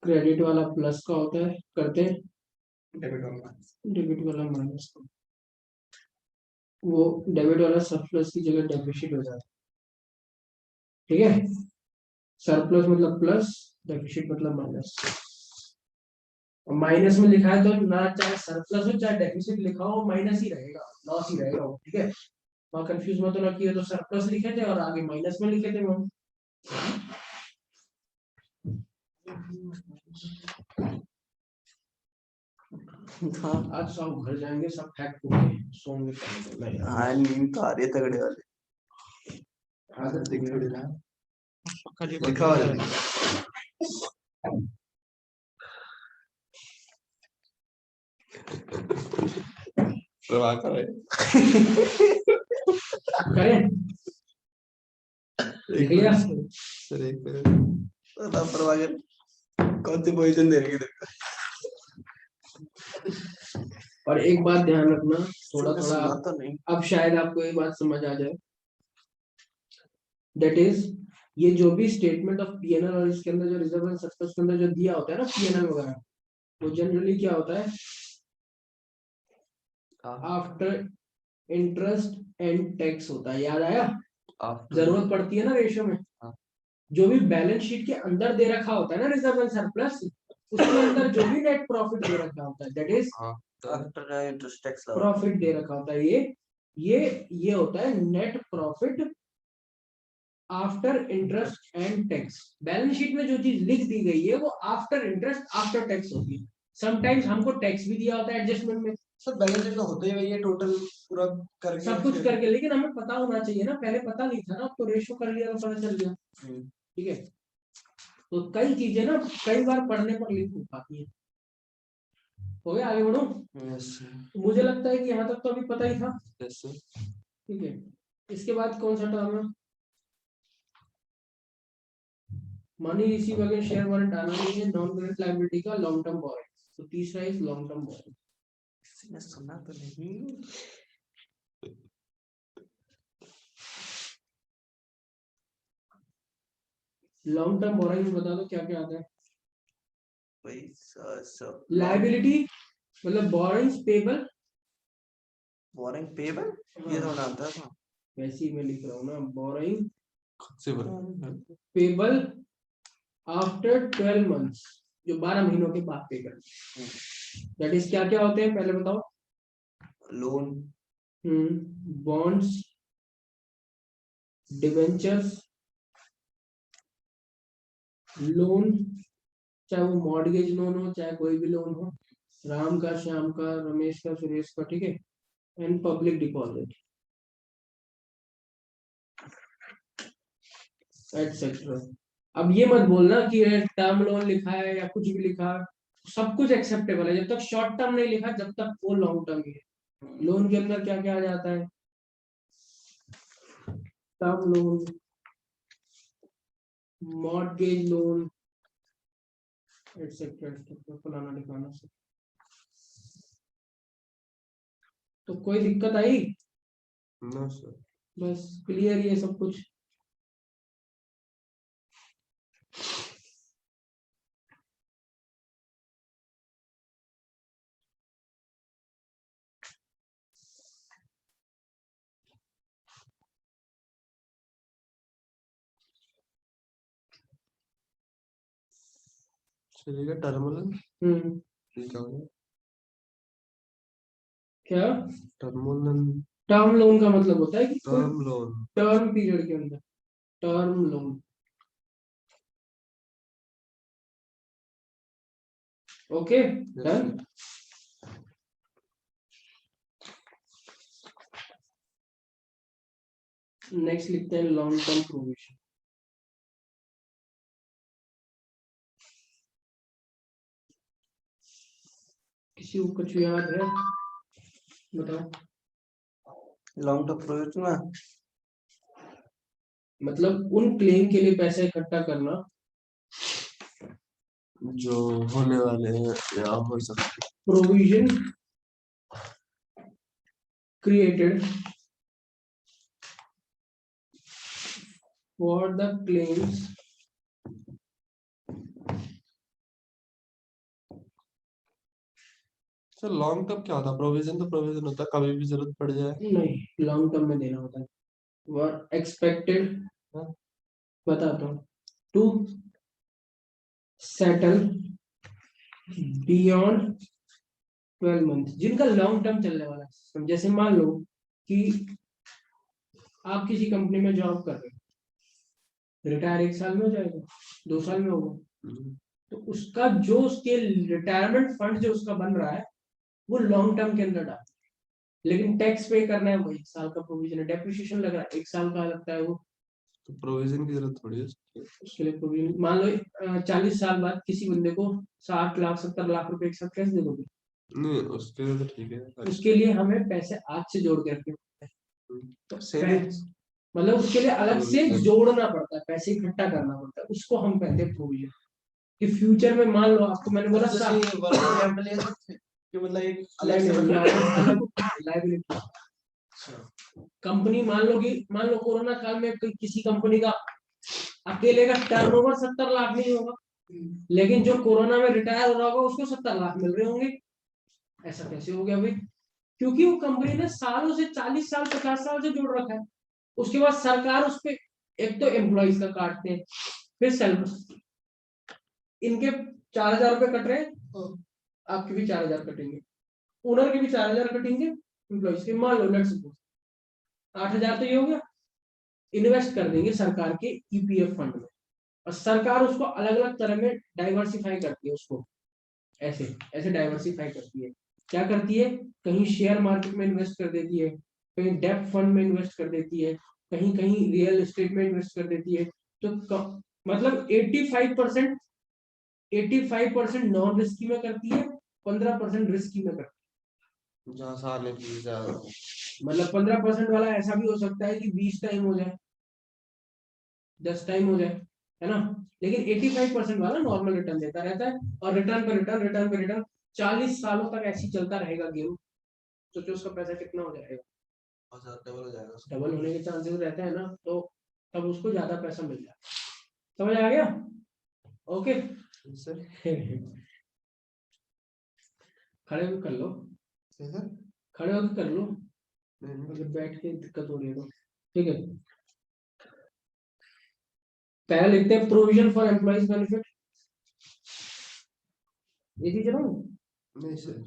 credit वाला प्लस का होता है करते हैं, डेबिट वाला माइनस का, वो डेबिट वाला सरप्लस की जगह डेफिसिट हो जाता है, ठीक है। सरप्लस मतलब प्लस, डेफिसिट मतलब माइनस। माइनस में लिखा है तो ना चाहे सरप्लस हो चाहे डेफिसिट लिखा हो माइनस ही रहेगा, लॉस ही रहेगा वो, ठीक है। वहाँ कंफ्यूज मत होना कि ये तो सरप्लस लिखे थे और आगे माइनस में लिखे थे वो। हाँ आज सब घर जाएंगे, सब फैक्ट होंगे, सोएंगे। हाँ, नींद तो आ रही है तगड़े वाले। आदत देख नहीं थोड़ी है। रहा पक्का जी लिखा हुआ है। प्रभाकर है। करें लिख लिया। सर एक मिनट बता प्रभाकर कौन सी पोजीशन दे रही है? और एक बात ध्यान रखना, थोड़ा सुना थोड़ा तो नहीं। अब शायद आपको ये बात समझ आ जाए, दैट इज ये जो भी स्टेटमेंट ऑफ पीएनएल और इसके अंदर जो रिजर्व एंड सरप्लस के अंदर जो दिया होता है ना पीएनएल वगैरह, वो जनरली क्या होता है, आफ्टर इंटरेस्ट एंड टैक्स होता है। याद आया? जरूरत पड़ती है ना रेशियो में। जो भी बैलेंस शीट के अंदर दे रखा होता है ना रिजर्व एंड सरप्लस, उसके अंदर जो भी नेट प्रॉफिट दे रखा होता है that is after interest tax profit दे रखा होता है। ये होता है net profit after interest and tax. Balance sheet में जो चीज लिख दी गई है वो आफ्टर इंटरेस्ट आफ्टर टैक्स होती है। समटाइम्स हमको टैक्स भी दिया होता है एडजस्टमेंट में। सर बैलेंस शीट में होता ही वही है, टोटल पूरा करके सब कुछ करके, लेकिन हमें पता होना चाहिए ना, पहले पता नहीं था ना, तो रेशो कर लिया तो पता चल गया, ठीक है। तो कई चीजें ना कई बार पढ़ने पर लिंक हो पाती है। हो गया, आगे बढ़ो। मुझे लगता है कि यहाँ तक तो अभी पता ही था, ठीक है। इसके बाद कौन सा टर्म है? Money receive against share warrant आना नहीं है, नॉन करेंट लायबिलिटी का लॉन्ग टर्म बोरोइंग। तो तीसरा इज लॉन्ग टर्म बोरोइंग। किसी सुना तो नहीं। लॉन्ग टर्म बोरोइंग बता दो क्या क्या आता है। पैसा सब लायबिलिटी मतलब बोरोइंग्स पेबल। बोरिंग पेबल ये तो आता था। वैसे ही मैं लिख रहा हूँ ना, बोरोइंग खुद से बोल पेबल आफ्टर 12 मंथ्स, जो 12 महीनों के बाद पे करते। दैट इज क्या क्या होते हैं पहले बताओ। लोन, बॉन्ड्स, डिवेंचर्स, लोन, चाहे वो मॉर्गेज लोन हो चाहे कोई भी लोन हो, राम का, श्याम का, रमेश का, सुरेश का, ठीक है। And public deposit etcetera. अब ये मत बोलना कि टर्म लोन लिखा है या कुछ भी लिखा है, सब कुछ एक्सेप्टेबल है जब तक शॉर्ट टर्म नहीं लिखा, जब तक वो लॉन्ग टर्म है। लोन के अंदर क्या क्या आ जाता है? Term loan, mortgage loan etcetera etcetera, फलाना लिखाना से। तो कोई दिक्कत आई? No sir. बस क्लियर ये सब कुछ। चलेगा टर्मिनल हम्म, क्या? टर्मिनल टर्म लोन का मतलब होता है कि टर्म लोन टर्म पीरियड के अंदर term loan. Okay done. Next लिखते हैं लॉन्ग टर्म प्रोविजन। किसी को कुछ याद है बताओ। लॉन्ग टर्म प्रोविजन मतलब उन क्लेम के लिए पैसे इकट्ठा करना जो होने वाले हैं या हो सकते। Provision created for the claims sir long term क्या होता है? प्रोविजन तो प्रोविजन होता है, कभी भी जरूरत पड़ जाए। नहीं, लॉन्ग टर्म में देना होता है। वर एक्सपेक्टेड, बताता हूँ, टू सेटल बियॉन्ड 12 मंथ, जिनका लॉन्ग टर्म चलने वाला सिस्टम। जैसे मान लो कि आप किसी कंपनी में जॉब कर रहे हो, रिटायर 1 साल में हो जाएगा, 2 साल में होगा, तो उसका जो उसके रिटायरमेंट फंड जो उसका बन रहा है वो लॉन्ग टर्म के अंदर डाल, लेकिन टैक्स पे करना है वो 1 साल का प्रोविजन है, डेप्रिसिएशन लग रहा है 1 साल का लगता है वो, तो प्रोविजन की जरूरत थोड़ी है। उसके लिए प्रोविजन। मान लो 40 साल बाद किसी बंदे को 60 लाख 70 लाख रुपए एक साथ कैसे दे दोगे? नहीं उसके लिए तो ठीक है। उसके लिए हमें पैसे आज से जोड़ के रखने पड़ते हैं, तो सेविंग्स मतलब उसके लिए अलग से जोड़ना पड़ता है, पैसे इकट्ठा करना पड़ता है, उसको हम कहते हैं प्रोविजन। कि फ्यूचर में मान लो आपको मैंने बोला कि मतलब एक अलग से लाइबिलिटी कंपनी, मान लो कोरोना काल में किसी कंपनी का अकेले का टर्नओवर 70 लाख नहीं होगा, लेकिन जो कोरोना में रिटायर हो रहा होगा उसको 70 लाख मिल रहे होंगे। ऐसा कैसे हो गया भाई? क्योंकि वो कंपनी ने सालों से 40 साल 50 साल से जोड़ रखा है। उसके बाद सरकार उस पर एक तो एम्प्लॉइज का काटते हैं, फिर सैलरी, इनके 4,000 रुपए कट रहे हैं, आपके भी 4,000 कटेंगे, ओनर के भी 4,000 कटेंगे, एम्प्लॉइज के मान लो लेट्स सपोज 8,000 तो ये हो गया, इन्वेस्ट कर देंगे सरकार के ईपीएफ फंड में, और सरकार उसको अलग अलग तरह में डाइवर्सिफाई करती है, उसको ऐसे ऐसे डाइवर्सिफाई करती है। क्या करती है? कहीं शेयर मार्केट में इन्वेस्ट कर देती है, कहीं डेब्ट फंड में इन्वेस्ट कर देती है, कहीं कहीं रियल एस्टेट में इन्वेस्ट कर देती है। तो मतलब 85% नॉन रिस्की में करती है, 15% रिस्की में करती है। जहाँ साल मतलब 15% वाला ऐसा भी हो सकता है कि 20 टाइम हो जाए, 10 टाइम हो जाए, है ना? लेकिन 85% वाला नॉर्मल रिटर्न देता रहता है, और रिटर्न पे रिटर्न, रिटर्न पे रिटर्न 40 सालों तक ऐसी चलता रहेगा गेम। सोचो उसका पैसा कितना हो जाएगा, डबल हो जाएगा। डबल होने के चांसेस रहते हैं ना, तो तब उसको ज्यादा पैसा मिल जाए। समझ आ गया? ओके सर खड़े होकर कर लो, खड़े होकर कर लो, अगर बैठ के दिक्कत हो रही है तो ठीक है। पहले लिखते हैं प्रोविजन फॉर एम्प्लॉइज बेनिफिट, ये चीज ना नहीं सर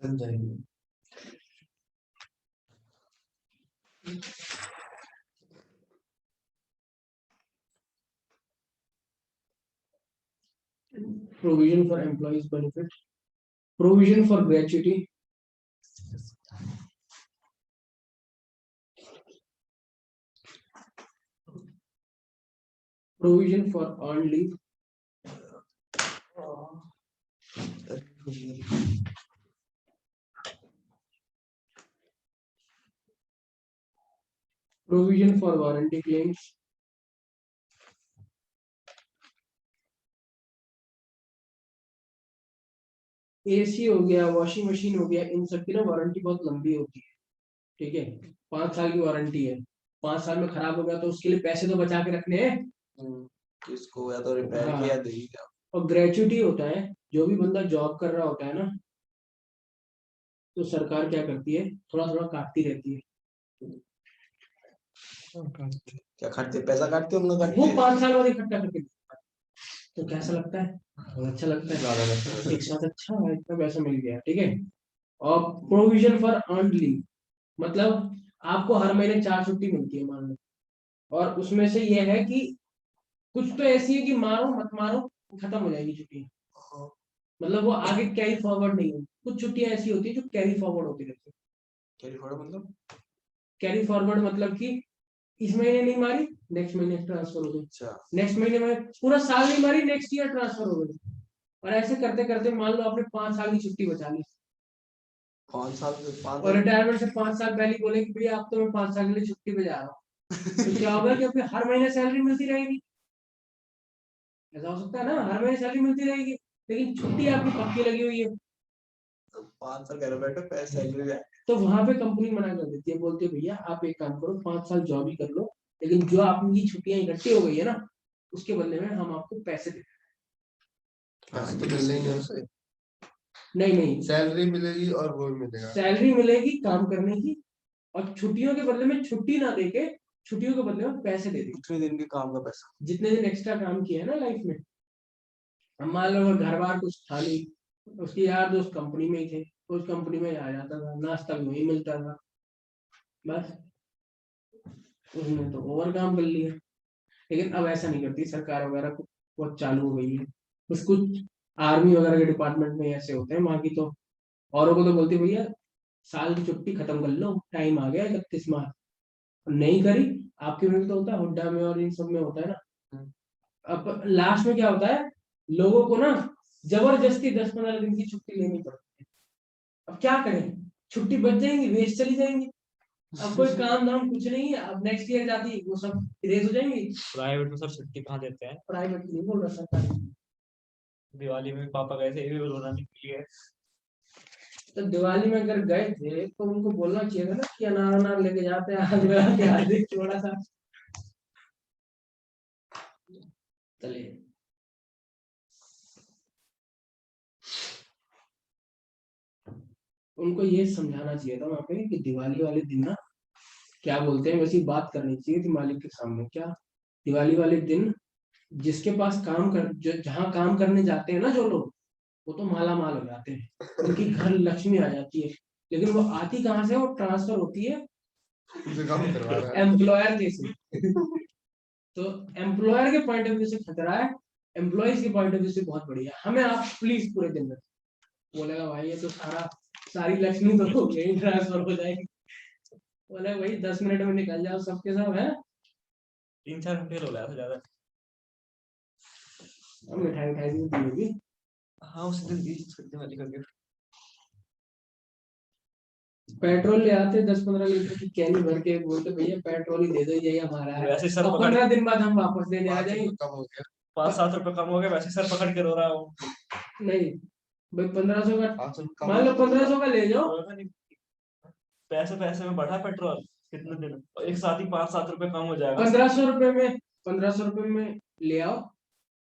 चल जाएंगे। provision for employees benefit, provision for gratuity, provision for earned leave, provision for warranty claims, AC हो गया, वॉशिंग मशीन हो गया, इन सब की ना वारंटी बहुत लंबी होती है, ठीक है? 5 साल की वारंटी है, 5 साल में खराब हो गया तो उसके लिए पैसे तो बचा के रखने हैं, इसको या तो रिपेयर किया देगा। और ग्रेचुटी होता है, जो भी बंदा जॉब कर रहा होता है ना, तो सरकार क्या करती है, थोड़ा थोड़ा काटती रहती है। क्या काटते? पैसा काटते हम लोग? वो 5 साल बाद इकट्ठा करके देता है। तो कैसा लगता है? बहुत अच्छा लगता है, एक साथ अच्छा इतना पैसा मिल गया, ठीक है? और प्रोविजन फॉर अर्नड लीव, मतलब आपको हर महीने 4 छुट्टी मिलती है मान लो, और उसमें से ये है कि कुछ तो ऐसी है कि मारो मत मारो खत्म हो जाएगी छुट्टी, मतलब वो आगे कैरी फॉरवर्ड नहीं है। कुछ छुट्टियां ऐसी होती है जो कैरी फॉरवर्ड होती रहती है। कैरी फॉरवर्ड मतलब? कैरी फॉरवर्ड मतलब कि इस महीने नहीं मारी, नेक्स्ट महीने ट्रांसफर हो गई, अच्छा। नेक्स्ट महीने में पूरा साल नहीं मारी, नेक्स्ट ईयर ट्रांसफर हो गई, और ऐसे करते करते मान लो आपने 5 साल की छुट्टी बचा ली, 5 साल से 5 और रिटायरमेंट से 5 साल पहले बोले कि भैया अब तो मैं 5 साल के लिए छुट्टी पे जा रहा हूँ, तो क्या होगा कि आपको हर महीने सैलरी मिलती रहेगी। ऐसा हो सकता है ना, हर महीने सैलरी मिलती रहेगी, लेकिन छुट्टी आपकी पक्की लगी हुई है, तो 5 साल घर बैठो पैसे सैलरी है। तो वहां पे कंपनी मना कर देती है, बोलती है भैया आप एक काम करो 5 साल जॉब ही कर लो, लेकिन जो आपकी छुट्टियां इकट्ठी हो गई है ना, उसके बदले में हम आपको पैसे देते हैं। पैसे तो मिल रही है उसे। नहीं सैलरी मिलेगी और वो मिलेगा। सैलरी मिलेगी काम करने की, और छुट्टियों के बदले में छुट्टी ना देके छुट्टियों के बदले में पैसे दे देंगे, कितने दिन के काम का पैसा? जितने दिन एक्स्ट्रा काम किया है ना लाइफ में, अब मान लो घर बार कुछ था नहीं, उसके यार दोस्त कंपनी में ही थे, उस कंपनी में आ जाता था, नाश्ता भी वही मिलता था, बस उसने तो ओवर काम कर लिया। लेकिन अब ऐसा नहीं करती सरकार वगैरह, को बहुत चालू हो गई है। कुछ कुछ आर्मी वगैरह के डिपार्टमेंट में ऐसे होते हैं, वहां की तो औरों को तो बोलती भैया साल की छुट्टी खत्म कर लो, टाइम आ गया 31 मार्च, नहीं करी। आपके में भी तो होता है, हुड्डा में और इन सब में होता है ना। अब लास्ट में क्या होता है, लोगों को ना जबरदस्ती 10-15 दिन की छुट्टी लेनी पड़ती है। अब क्या करें, छुट्टी बच जाएंगी, वेस्ट चली जाएंगी। अब कोई काम धाम कुछ नहीं है, अब नेक्स्ट ईयर जाती वो सब इरेज हो जाएंगी। प्राइवेट में सर छुट्टी कहाँ देते हैं। प्राइवेट नहीं बोल रहा सरकारी। दिवाली में पापा गए थे रोना निकली है। तो दिवाली में अगर गए थे तो उनको बोलना चाहिए था ना कि अनार अनार लेके जाते हैं, आग लगा के आते थोड़ा सा। चलिए, उनको ये समझाना चाहिए था वहां पे कि दिवाली वाले दिन ना, क्या बोलते हैं, वैसी बात करनी चाहिए थी मालिक के सामने। क्या, दिवाली वाले दिन जिसके पास काम कर, जो जहाँ काम करने जाते हैं ना जो लोग, वो तो माला माल हो जाते हैं, उनकी घर लक्ष्मी आ जाती है। लेकिन वो आती कहाँ से, वो ट्रांसफर होती है जो काम करवा रहा है। एम्प्लॉयर के से। तो एम्प्लॉयर के पॉइंट ऑफ व्यू से खतरा है, एम्प्लॉयज के पॉइंट ऑफ व्यू से बहुत बढ़िया। हमें आप प्लीज पूरे दिन में बोलेगा भाई ये तो सारी लक्ष्मी तो यही ट्रांसफर हो जाएगी। बोले भाई 10 मिनट में निकल जाओ सबके सब है। 3-4 घंटे हो गया था ज्यादा। और मिठाई उठाई भी दी होगी। हाँ उस दिन दी छुट्टी वाली करके। पेट्रोल ले आते 10-15 लीटर की कैनी भर के, बोलते भैया पेट्रोल ही दे दो, यही हमारा है। वैसे सर और पकड़ 15 दिन बाद हम वापस देने आ 5 जाएंगे। रुपये कम हो गया। 5-7 रुपए कम हो गए, वैसे सर पकड़ के रो रहा हूँ। नहीं भाई 1500 का, 500 कम मान लो 1500 का ले जाओ। पैसे पैसे में बढ़ा पेट्रोल कितने दिन, एक साथ ही 5-7 रुपए कम हो जाएगा। 1500 रुपए में ले आओ,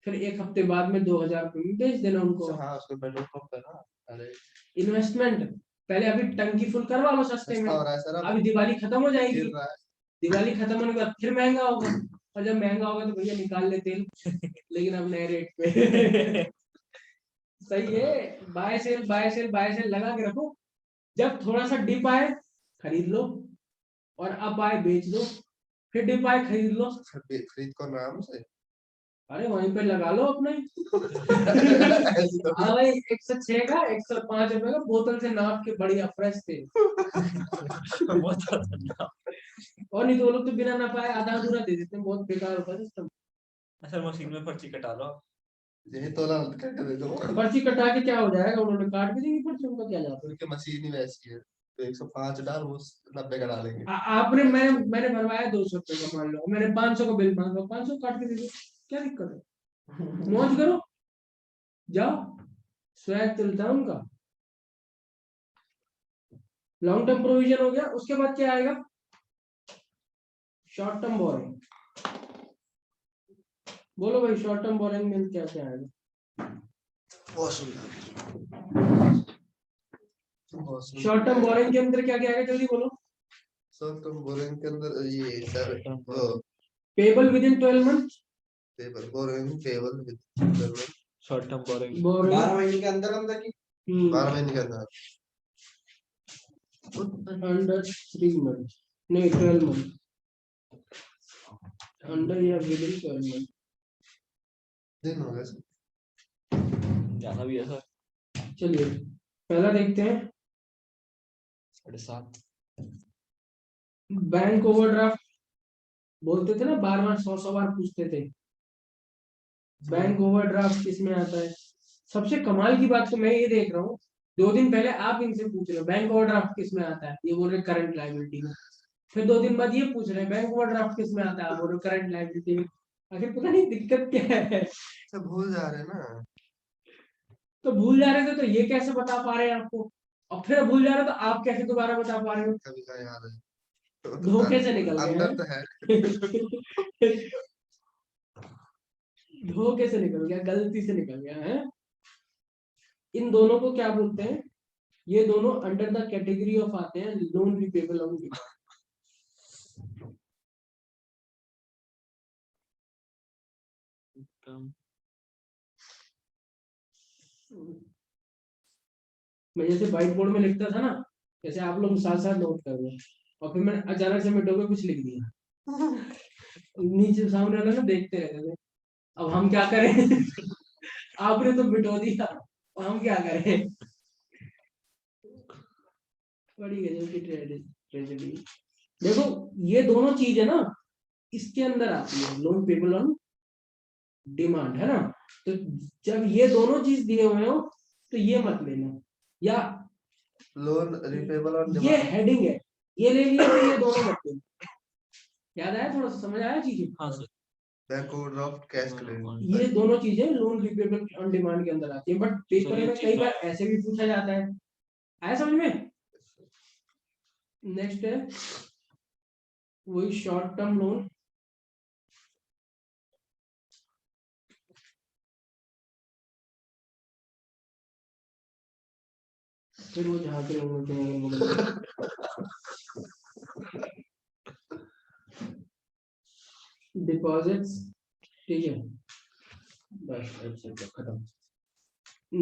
फिर एक हफ्ते बाद में 2000 रुपए में बेच देना उनको। हाँ उसको पेट्रोल पंप पे ना। अरे इन्वेस्टमेंट, पहले अभी टंकी फुल करवा लो सस्ते में, सस्ता हो रहा है सर अब। अभी दिवाली खत्म हो गिर जाएगी, रहा है। दिवाली खत्म होने के बाद फिर महंगा होगा, और जब महंगा होगा तो भैया निकाल ले तेल, लेकिन अब नए रेट पे। सही है, buy sell buy sell buy sell लगा के रखो, जब थोड़ा सा डिप आए खरीद लो, और अब आए बेच दो, फिर डिप आए खरीद लो। खरीद को नाम से। अरे वहीं पे लगा लो अपने। ऐसी तो हाँ भाई 106 का 105 रुपए का बोतल से नाप के बढ़िया फ्रेश थे। बहुत ज्यादा। और नहीं तो वो लोग तो बिना नापाए आधा अधूरा दे देते हैं, बहुत बेकार होता है सिस्टम। अच्छा मशीन में पर्ची कटा लो। यही तो ना करके दे दो। पर्ची कटा के क्या हो जाएगा, उन्होंने काट भी देंगे पर्ची, उनका क्या जाता है। उनकी मशीन ही वैसी है, तो 105 डाल वो 90 का डालेंगे। आपने मैंने भरवाया 200 रुपए का, मान लो मैंने 500 का बिल मांगा, 500 काट के दे दो, क्या दिक्कत है, मौज करो, जाओ, स्वैग चलता है उनका। लॉन्ग टर्म प्रोविजन हो गया, उसके बाद क्या आएगा, शॉर्ट टर्म बोरिंग। बोलो भाई शॉर्ट टर्म बोरिंग में क्या क्या आएगा। बहुत सुंदर। बहुत सुंदर। शॉर्ट टर्म बोरिंग के अंदर क्या क्या आएगा, जल्दी बोलो। शॉर्ट टर्म बोरिंग के अंदर ये sir payable with in 12 month, payable boring payable with short term borrowing 12 महीने के अंदर अंदर की 12 महीने के अंदर अंडर 3 मंथ, नहीं 12 मंथ, अंडर या विद इन 12 मंथ। दिन हो गया सर। ज्यादा भी है सर। चलिए पहला देखते हैं, 7.5। बैंक ओवरड्राफ्ट बोलते थे ना, बार बार 100 बार पूछते थे, बैंक ओवरड्राफ्ट किसमें आता है। सबसे कमाल की बात तो मैं ये देख रहा हूँ, 2 दिन पहले आप इनसे पूछ रहे हो बैंक ओवरड्राफ्ट किसमें आता है, ये बोल रहे करंट लायबिलिटी में, फिर 2 दिन बाद ये पूछ रहे हैं बैंक ओवरड्राफ्ट किसमें आता है, आप बोल रहे करंट लायबिलिटी में। आखिर पता नहीं दिक्कत क्या है। सब भूल जा रहे हैं ना। तो भूल जा रहे थे तो ये कैसे बता पा रहे हैं आपको, और फिर भूल जा रहे हो तो आप कैसे दोबारा बता पा रहे हो। कभी का याद है धोखे से निकल गए अंदर तो है। हैं। धोखे से निकल गया, गलती से निकल गया है। इन दोनों को क्या बोलते हैं, ये दोनों अंडर द कैटेगरी ऑफ आते हैं लोन रिपेबल ऑन डिमांड। मैं जैसे व्हाइट बोर्ड में लिखता था ना, जैसे आप लोग साथ साथ नोट कर रहे हैं, और फिर मैंने अचानक से मिटो के कुछ लिख दिया, नीचे सामने वाले ना देखते रहते थे, अब हम क्या करें? आपने तो मिटो दिया, और हम क्या करें? बड़ी गजब की ट्रेजेडी। देखो ये दोनों चीजें ना इसके अंदर आती है, लोन पेबल ऑन डिमांड, है ना? तो जब ये दोनों चीज दिए हुए हो तो ये मत लेना, या लोन रिपेबल ऑन ये डिमांड। हेडिंग है, ये ले लिया तो ये दोनों मत लेना। याद आया? थोड़ा सा समझ आया चीजें? हाँ sir. Back overdraft cash credit. ये दोनों चीजें लोन रिपेबल ऑन डिमांड के अंदर आती है, बट पेपर ये में चीज कई तो बार ऐसे भी पूछा जाता है। आया समझ में? नेक्स्ट है वही शॉर्ट टर्म लोन। फिर वो झांक रहे होंगे तुम्हारे बगल में। डिपॉजिट्स, ठीक है, बस ऐसे तो खत्म।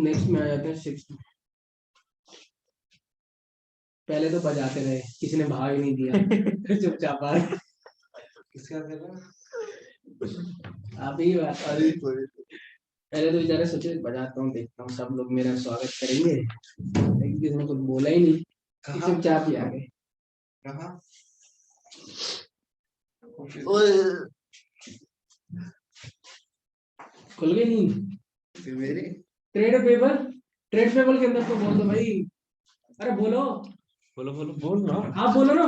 नेक्स्ट में आ जाते हैं 6। पहले तो बजाते रहे, किसी ने भाग ही नहीं दिया, चुपचाप आ गए। किसका कर रहा आप ही बात कर रहे अरे हैं। कोई पहले तो बेचारे सोचे बजाता हूँ, देखता हूँ सब लोग मेरा स्वागत करेंगे, लेकिन किसी ने कुछ बोला ही नहीं, कहाँ चुपचाप ही आ गए। कहाँ ओए खुल गई नींद। फिर मेरी ट्रेड पेपर, ट्रेड पेपर के अंदर तो बोल दो भाई, अरे बोलो, बोलो बोलो बोल ना। आप बोलो ना,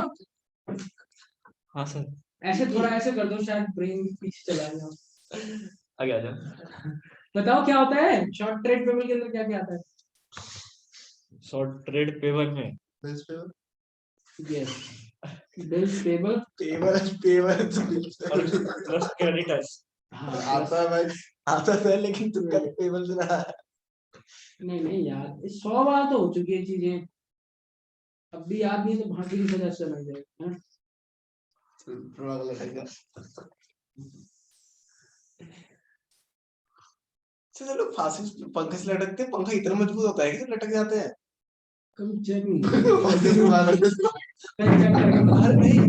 हाँ सर। ऐसे थोड़ा ऐसे कर दो, शायद ब्रेन पीछे चला जाए। आगे आ जाओ। बताओ क्या होता है शॉर्ट ट्रेड पेपर के अंदर, क्या क्या आता है? शॉर्ट ट्रेड पेपर में bills paper yes, bills paper. Paper paper और प्लस क्रेडिटर्स। हाँ आता है भाई, आता है लेकिन तुम कभी पेपर से ना नहीं नहीं यार, 100 बार तो हो चुकी है चीजें, अब भी याद नहीं तो भांति की सजा से लग जाएगा, हाँ? थोड़ा लगेगा। से लोग फांसी पंखे से लटकते हैं, पंखा इतना मजबूत होता है कि लटक जाते हैं। कभी चेक नहीं पंखे से बाहर रखते हैं। कभी चेक करके बता। अरे नहीं,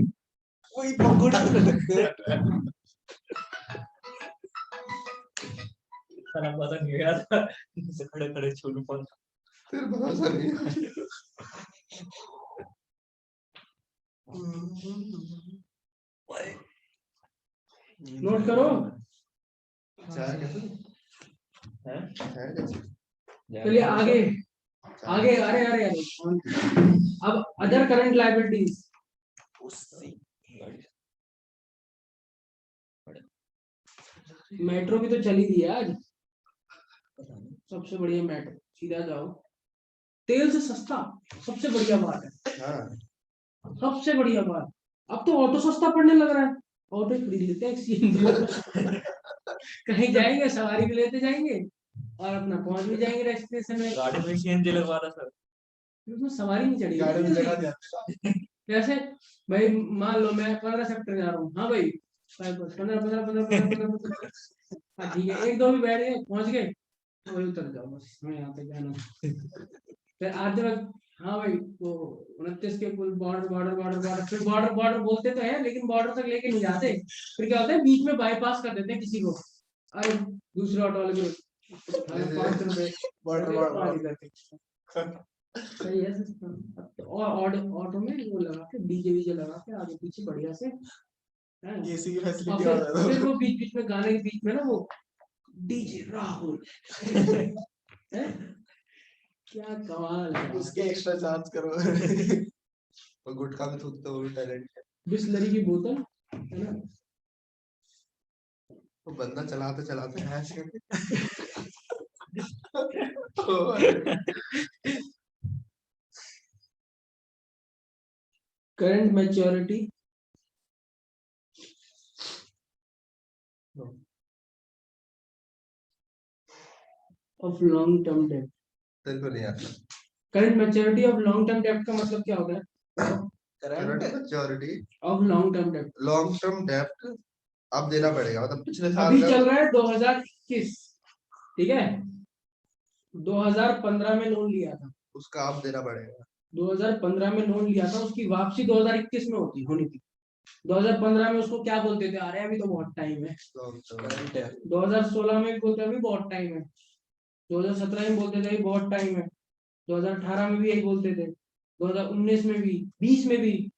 कोई पंखों से लटकते हैं। खाना पता नहीं गया था, से खड़े खड़े छोड़ू पंख। फिर भरोसा नहीं नोट करो। चाय कैसे हैं? चाय कैसे चलिए आगे, आगे, अरे अरे अरे, अब अदर करंट लायबिलिटीज। मेट्रो भी तो चली दी है आज, सबसे बढ़िया मेट्रो, सीधा जाओ, तेल से सस्ता, सबसे बढ़िया बात है, हाँ सबसे बढ़िया बात। अब तो ऑटो सस्ता पड़ने लग रहा है, ऑटो खरीद लेते हैं सीएनजी। कहीं जाएंगे सवारी भी लेते जाएंगे और अपना पहुंच भी जाएंगे डेस्टिनेशन में। गाड़ी में सीएनजी लगवा रहा सर। उसमें सवारी नहीं चढ़ी गाड़ी में जगह जाते कैसे? भाई मान लो मैं 15 सेक्टर जा रहा हूँ, हाँ भाई 15 हाँ ठीक है, एक दो भी बैठ गए, पहुंच गए, तो वही उतर जाओ, बस मैं यहाँ पे जाना। फिर आते वक्त हाँ भाई वो 29 के पुल, बॉर्डर बॉर्डर बॉर्डर बॉर्डर, फिर बॉर्डर बॉर्डर बोलते तो है लेकिन बॉर्डर तक लेके नहीं जाते, फिर क्या होता है बीच में बाईपास कर देते हैं किसी को, अरे दूसरे ऑटो वाले को 500 रुपए सही है सिस्टम। और ऑटो में वो लगा के डीजे वीजे लगा के आगे पीछे बढ़िया से, है? एसी की और फैसिलिटी और फिर ज्यादा वो बीच बीच में गाने के बीच में ना वो डीजे राहुल है? क्या कमाल है। उसके एक्स्ट्रा चार्ज करो। और गुटखा भी थूकते हो टैलेंट है। बिस्लरी की बोतल, है ना? तो बंदा चलाते चलाते हैश करके current maturity of long term debt. तेरे को नहीं आता। Current maturity of long term debt का मतलब क्या होता है? Current maturity of long term debt, long term डेब्ट अब देना पड़ेगा, मतलब पिछले साल अभी का चल रहा है 2021, ठीक है, 2015 में लोन लिया था, उसका आप देना पड़ेगा। 2015 में लोन लिया था, उसकी वापसी 2021 में होनी थी। 2015 में उसको क्या बोलते थे, अरे अभी तो बहुत टाइम है। करंट है। 2016 में भी बोलते अभी बहुत टाइम है। 2017 में बोलते थे अभी बहुत टाइम है। 2018 में भी यही बोलते थे, 2019 में भी, 20 में भी,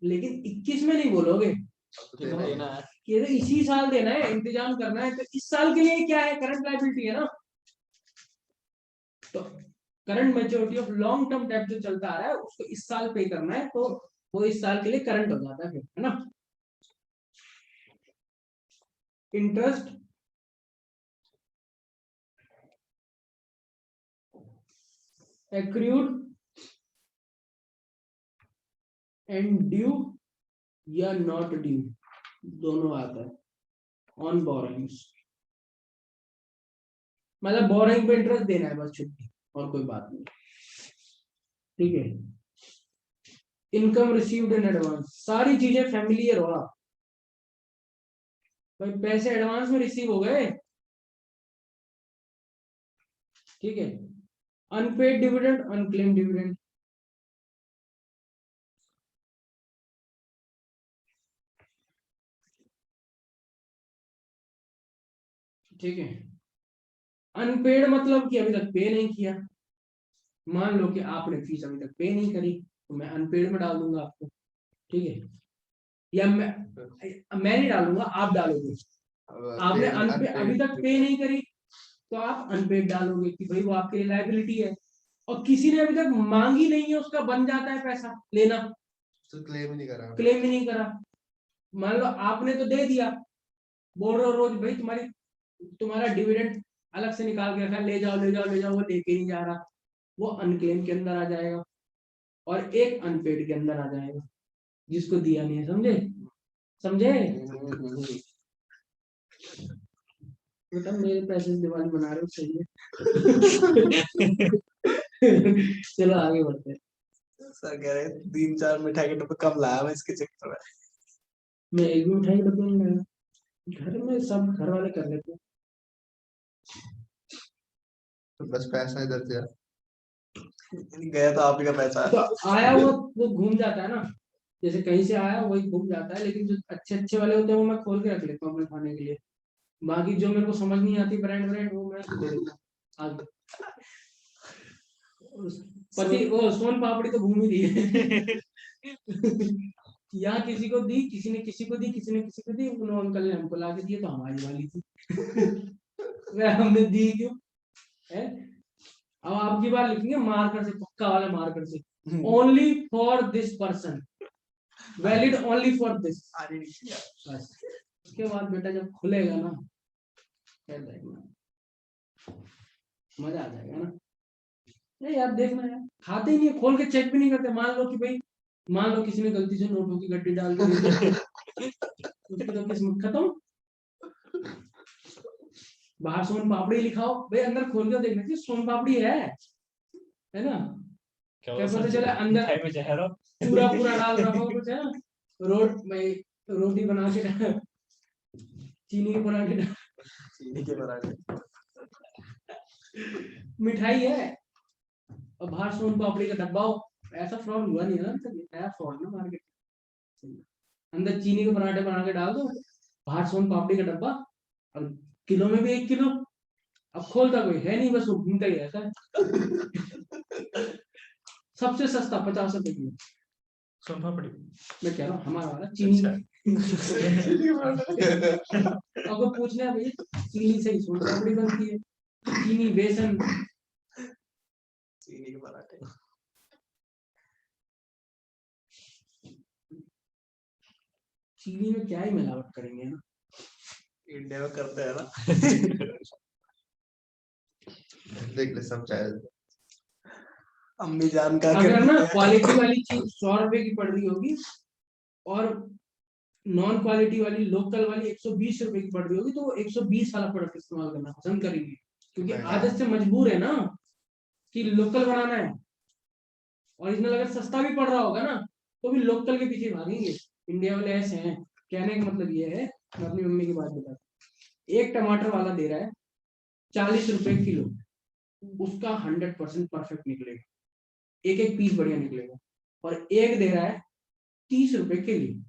लेकिन 21 में नहीं बोलोगे देना है। कि ये तो इसी साल देना है, इंतजाम करना है। तो इस साल के लिए क्या है, करंट लायबिलिटी है ना। तो current maturity of long term debt जो चलता आ रहा है उसको इस साल पे करना है, तो वो इस साल के लिए करंट हो जाता है फिर, है ना। इंटरेस्ट एक्रूड एंड ड्यू या नॉट ड्यू, दोनों आता है ऑन बोरोइंग्स। मतलब बोरोइंग पे इंटरेस्ट देना है बस, छुट्टी, और कोई बात नहीं, ठीक है। इनकम रिसीव्ड इन एडवांस, सारी चीजें फैमिलियर हो आप भाई, पैसे एडवांस में रिसीव हो गए, ठीक है। अनपेड डिविडेंड, अनक्लेम डिविडेंड, ठीक है। अनपेड मतलब कि अभी तक पे नहीं किया। मान लो कि आपने फीस अभी तक पे नहीं करी, तो मैं अनपेड में डाल दूंगा आपको, ठीक है। या मैं नहीं डालूंगा, आप डालोगे। आपने अभी तक पे नहीं करी तो आप अनपेड डालोगे कि भाई वो आपके लिए लायबिलिटी है। और किसी ने अभी तक मांगी नहीं है, उसका बन जाता है पैसा लेना, तो क्लेम ही नहीं करा। क्लेम ही नहीं करा। मान लो आपने तो दे दिया, बोल रहे हो रोज भाई तुम्हारा डिविडेंड अलग से निकाल के रखा, ले जाओ ले जाओ ले जाओ, वो लेके नहीं जा रहा, वो अनक्लेम के अंदर आ जाएगा और एक अनपेड के अंदर आ जाएगा, जिसको दिया नहीं है। समझे समझे बेटा, मेरे पैसे से दिवाली बना रहे हो, सही है। चलो आगे बढ़ते हैं। सर कह रहे 3-4 मिठाई के डब्बे कम लाया मैं इसके चक्कर में। मैं एक भी मिठाई डब्बे नहीं लाया, घर में सब घर वाले कर लेते हैं। तो बस पैसा इधर से गया तो आप ही का पैसा है। तो आया वो घूम जाता है ना, जैसे कहीं से आया वही घूम जाता है, लेकिन जो अच्छे अच्छे वाले होते हैं वो मैं खोल के रख लेता हूँ अपने खाने के लिए। बाकी जो मेरे को समझ नहीं आती ब्रांड ब्रांड, वो मैं दे देता हूँ आगे। पति वो सोन पापड़ी तो घूम ही दी है। यहाँ किसी को दी, किसी ने किसी को दी, किसी ने किसी को दी, उन्होंने अंकल ने हमको ला के दिए तो हमारी वाली थी। वह हमने दी क्यों है। अब आपकी बार लिखेंगे मार्कर से, पक्का वाला मार्कर से, only for this person, valid only for this. बस उसके बाद बेटा जब खुलेगा ना, मजा आ जाएगा ना। नहीं यार देखना यार, खाते ही नहीं, खोल के चेक भी नहीं करते। मान लो कि भाई, मान लो किसी ने गलती से नोटों की गड्डी डाल दी, उसकी तो किस्मत खत्म। बाहर सोन पापड़ी लिखाओ भाई, अंदर खोल के देखना चाहिए सोन पापड़ी है ना। क्या पता चला अंदर में जहर हो, पूरा पूरा डाल रखा हो कुछ, है ना। रोटी बना के चीनी के पराठे, चीनी के पराठे, मिठाई है और बाहर सोन पापड़ी का डब्बा हो। ऐसा फ्रॉड हुआ नहीं है ना, तो नया फ्रॉड ना मार्केट। अंदर चीनी के पराठे बना के डाल दो, बाहर सोन पापड़ी का डब्बा, और किलो में भी 1 किलो। अब खोलता कोई है नहीं, बस वो घूमता ही रहता है। सबसे सस्ता 50 रुपए किलो सोन पापड़ी। मैं कह रहा हूँ हमारा वाला चीनी। अगर पूछना है भैया, चीनी से ही सोन पापड़ी बनती है, चीनी बेसन। चीनी के पराठे। चीनी में क्या ही मिलावट करेंगे ना, इंडिया में करते हैं ना। देख ले सब चाहे अम्मी जान का अगर ना क्वालिटी वाली चीज 100 रुपए की पड़ रही होगी और नॉन क्वालिटी वाली लोकल वाली 120 रुपए की पड़ रही होगी, तो वो 120 वाला प्रोडक्ट इस्तेमाल करना पसंद करेंगे, क्योंकि आदत से मजबूर है ना कि लोकल बनाना है। ओरिजिनल अगर सस्ता भी पड़ रहा होगा ना, तो भी लोकल के पीछे भागेंगे। इंडिया वाले ऐसे हैं। कहने का मतलब ये है, मैं अपनी मम्मी की बात बताता हूँ, एक टमाटर वाला दे रहा है 40 रुपए किलो, उसका 100% परफेक्ट निकलेगा, एक एक पीस बढ़िया निकलेगा। और एक दे रहा है 30 रुपए के लिए,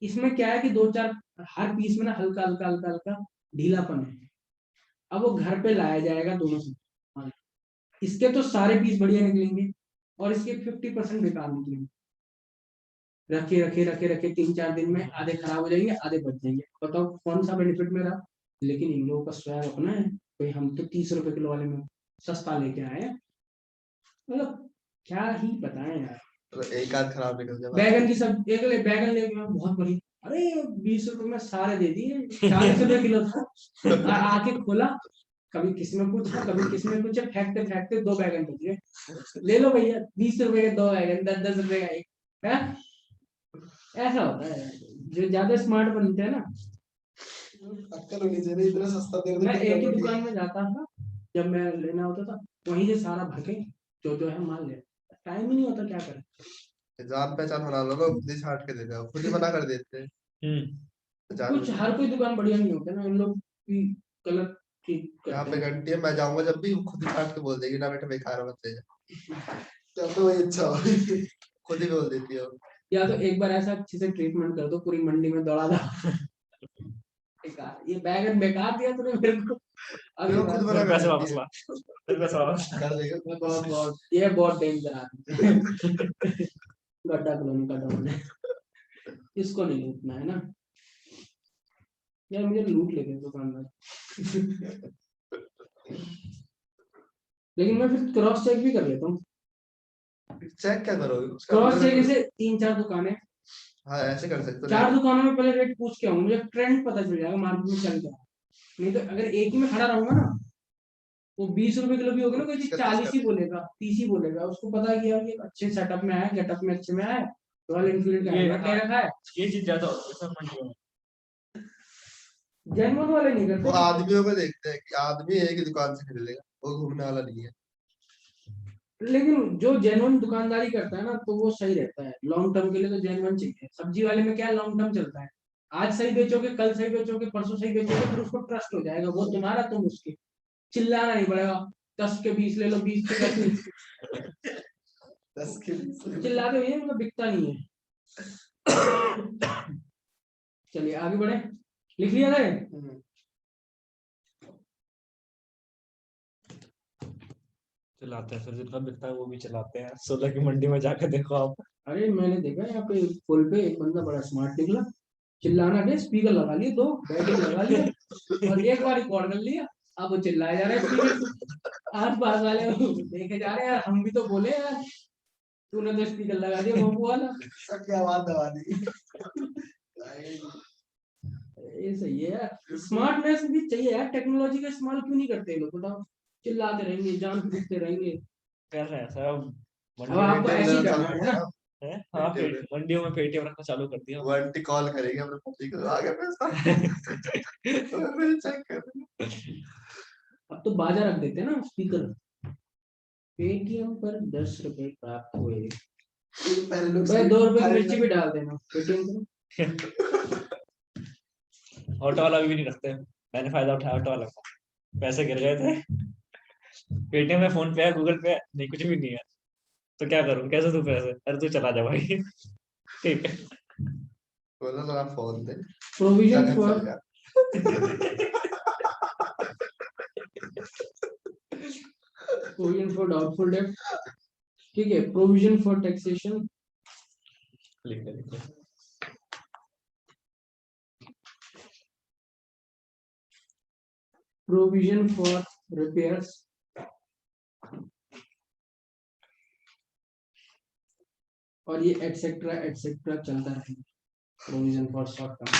इसमें क्या है कि दो चार हर पीस में ना हल्का हल्का हल्का हल्का ढीलापन है। अब वो घर पे लाया जाएगा दोनों से, इसके तो सारे पीस बढ़िया निकलेंगे और इसके 50% बेकार निकलेंगे। रखे रखे रखे रखे 3-4 दिन में आधे खराब हो जाएंगे, आधे बच जाएंगे। बताओ कौन सा बेनिफिट मेरा? लेकिन इन लोगों का स्वैग अपना है भाई, हम तो 30 रुपए किलो वाले में सस्ता लेके आए हैं। मतलब क्या ही बताएं यार। तो एक आध खराब निकल जाए बैगन की सब एक ले बैगन लेके मैं बहुत बड़ी, अरे 20 रुपए में सारे दे दिए, 40 रुपए किलो था। आके खोला, कभी किसमें कुछ है कभी किसमें कुछ है, फेंकते फेंकते 2 बैगन बच गए। ले लो भैया 20 रुपए के 2 बैगन, 10-10 रुपए का एक है। ऐसा होता है जो ज्यादा स्मार्ट बनते हैं ना। अक्कल होनी चाहिए, इतना सस्ता दे दो मैं ठीक एक ही है, दुकान में जाता था जब मैं लेना होता था, वहीं से सारा भर के जो है माल ले, टाइम ही नहीं होता क्या करें। जान पहचान बना लो, लोग खुद ही छाट के दे दो, खुद ही मना कर देते हैं। जान कुछ हर कोई दुकान बढ़िया नहीं होता ना, इन लोग की गलत ठीक यहाँ करते पे हैं। घंटी है, मैं जाऊंगा जब भी खुद ही छाट के बोल देगी ना बेटा बेकार मत ले जा। तब तो वही अच्छा हो, खुद ही बोल देती है वो। या तो एक बार ऐसा अच्छे से ट्रीटमेंट कर दो, पूरी मंडी में दौड़ा दो, बेकार ये बैगन बेकार दिया तूने मेरे को, फिर अगली वो खुद बार मना कर पैसे देती वापस है, ला, पैसे वापस कर देगा। बहुत बहुत ये बहुत डेंजर आदमी है। गड्ढा कॉलोनी का डॉन है, इसको नहीं लूटना है ना यार, मुझे लूट लेते हैं दुकानदार। लेकिन मैं फिर क्रॉस चेक भी कर लेता हूँ। चेक क्या करोगे उसका क्रॉस चेक अंदर? जैसे 3-4 दुकानें, हाँ ऐसे कर सकते हो। 4 दुकानों में पहले रेट पूछ के आऊँ, मुझे ट्रेंड पता चल जाएगा मार्केट में चल क्या रहा है। नहीं तो अगर एक ही में खड़ा रहूंगा ना, वो 20 रुपए किलो भी होगा ना, कोई चीज 40 ही बोलेगा 30 ही बोलेगा, उसको पता है कि यार ये अच्छे सेटअप में आया, गेटअप में अच्छे में आया, रॉयल एनफील्ड का ये हेलमेट ले रखा है। ये चीज ज्यादा होती है सब मंडियों में। जेनवन वाले नहीं वो करते। आदमियों में देखते हैं कि आदमी एक ही दुकान से खरीदेगा, वो घूमने वाला नहीं है। लेकिन जो जेन्युइन दुकानदारी करता है ना, तो वो सही रहता है लॉन्ग टर्म के लिए। तो जेन्युइन चाहिए। सब्जी वाले में क्या लॉन्ग टर्म चलता है, आज सही बेचोगे, कल सही बेचोगे, परसों सही बेचोगे, फिर उसको ट्रस्ट हो जाएगा, वो तुम्हारा तुम उसके, चिल्लाना नहीं पड़ेगा। 10 के 20 ले लो, 20 के 10 10 के 20 चिल्लाते हुए उनका बिकता नहीं है। चलिए आगे बढ़े, लिख लिया गए। चलाते हैं, फिर जितना बिकता है वो भी चलाते हैं। 16 की मंडी में जाकर देखो आप। अरे मैंने देखा यहाँ पे पुल पे एक बंदा बड़ा स्मार्ट निकला, चिल्लाना के स्पीकर लगा लिए, 2 बैटिंग लगा लिया और एक बार रिकॉर्ड कर लिया। अब वो चिल्लाए जा रहे हैं स्पीकर, आस पास वाले देखे जा रहे हैं यार, हम भी तो बोले यार, तूने तो स्पीकर लगा दिया भोंपू वाला। सबकी आवाज दबा दी। ये सही है यार, स्मार्टनेस भी चाहिए यार, टेक्नोलॉजी का इस्तेमाल क्यों नहीं करते लोग बताओ, चिल्लाते रहेंगे, जान फूकते रहेंगे। कर रहे हैं सब अब मंडियों आपको पेटीएम ऐसे ही लेना चालू करना कर है ना। दिया। में। हाँ मंडियों में पेटीएम रखना चालू कर दिया। वो आंटी कॉल करेगी अपने पति को, आ गया पैसा। मैं चेक कर रही अब तो बाजा रख देते हैं ना स्पीकर, पेटीएम पर 10 रुपए प्राप्त हुए, हूँ। पहले लोग भाई 2 रुपए की खाली मिर्ची भी डाल देना पेटीएम पर। ऑटो वाला भी नहीं रखते, मैंने फायदा उठाया ऑटो वाला का। पैसे गिर गए थे, पेटीएम है, फोन पे है, गूगल पे है, नहीं कुछ भी नहीं है, तो क्या करूं, कैसे दूं पैसे? अरे तू चला जा भाई। ठीक है। बोला जरा फोन दे, प्रोविजन जगह फॉर चल गया। प्रोविजन फॉर डाउटफुल डेट, ठीक है, प्रोविजन फॉर टैक्सेशन, लिख ले। प्रोविजन फॉर रिपेयर्स, और ये एटसेट्रा एटसेट्रा चलता रहेगा। Provision for short term,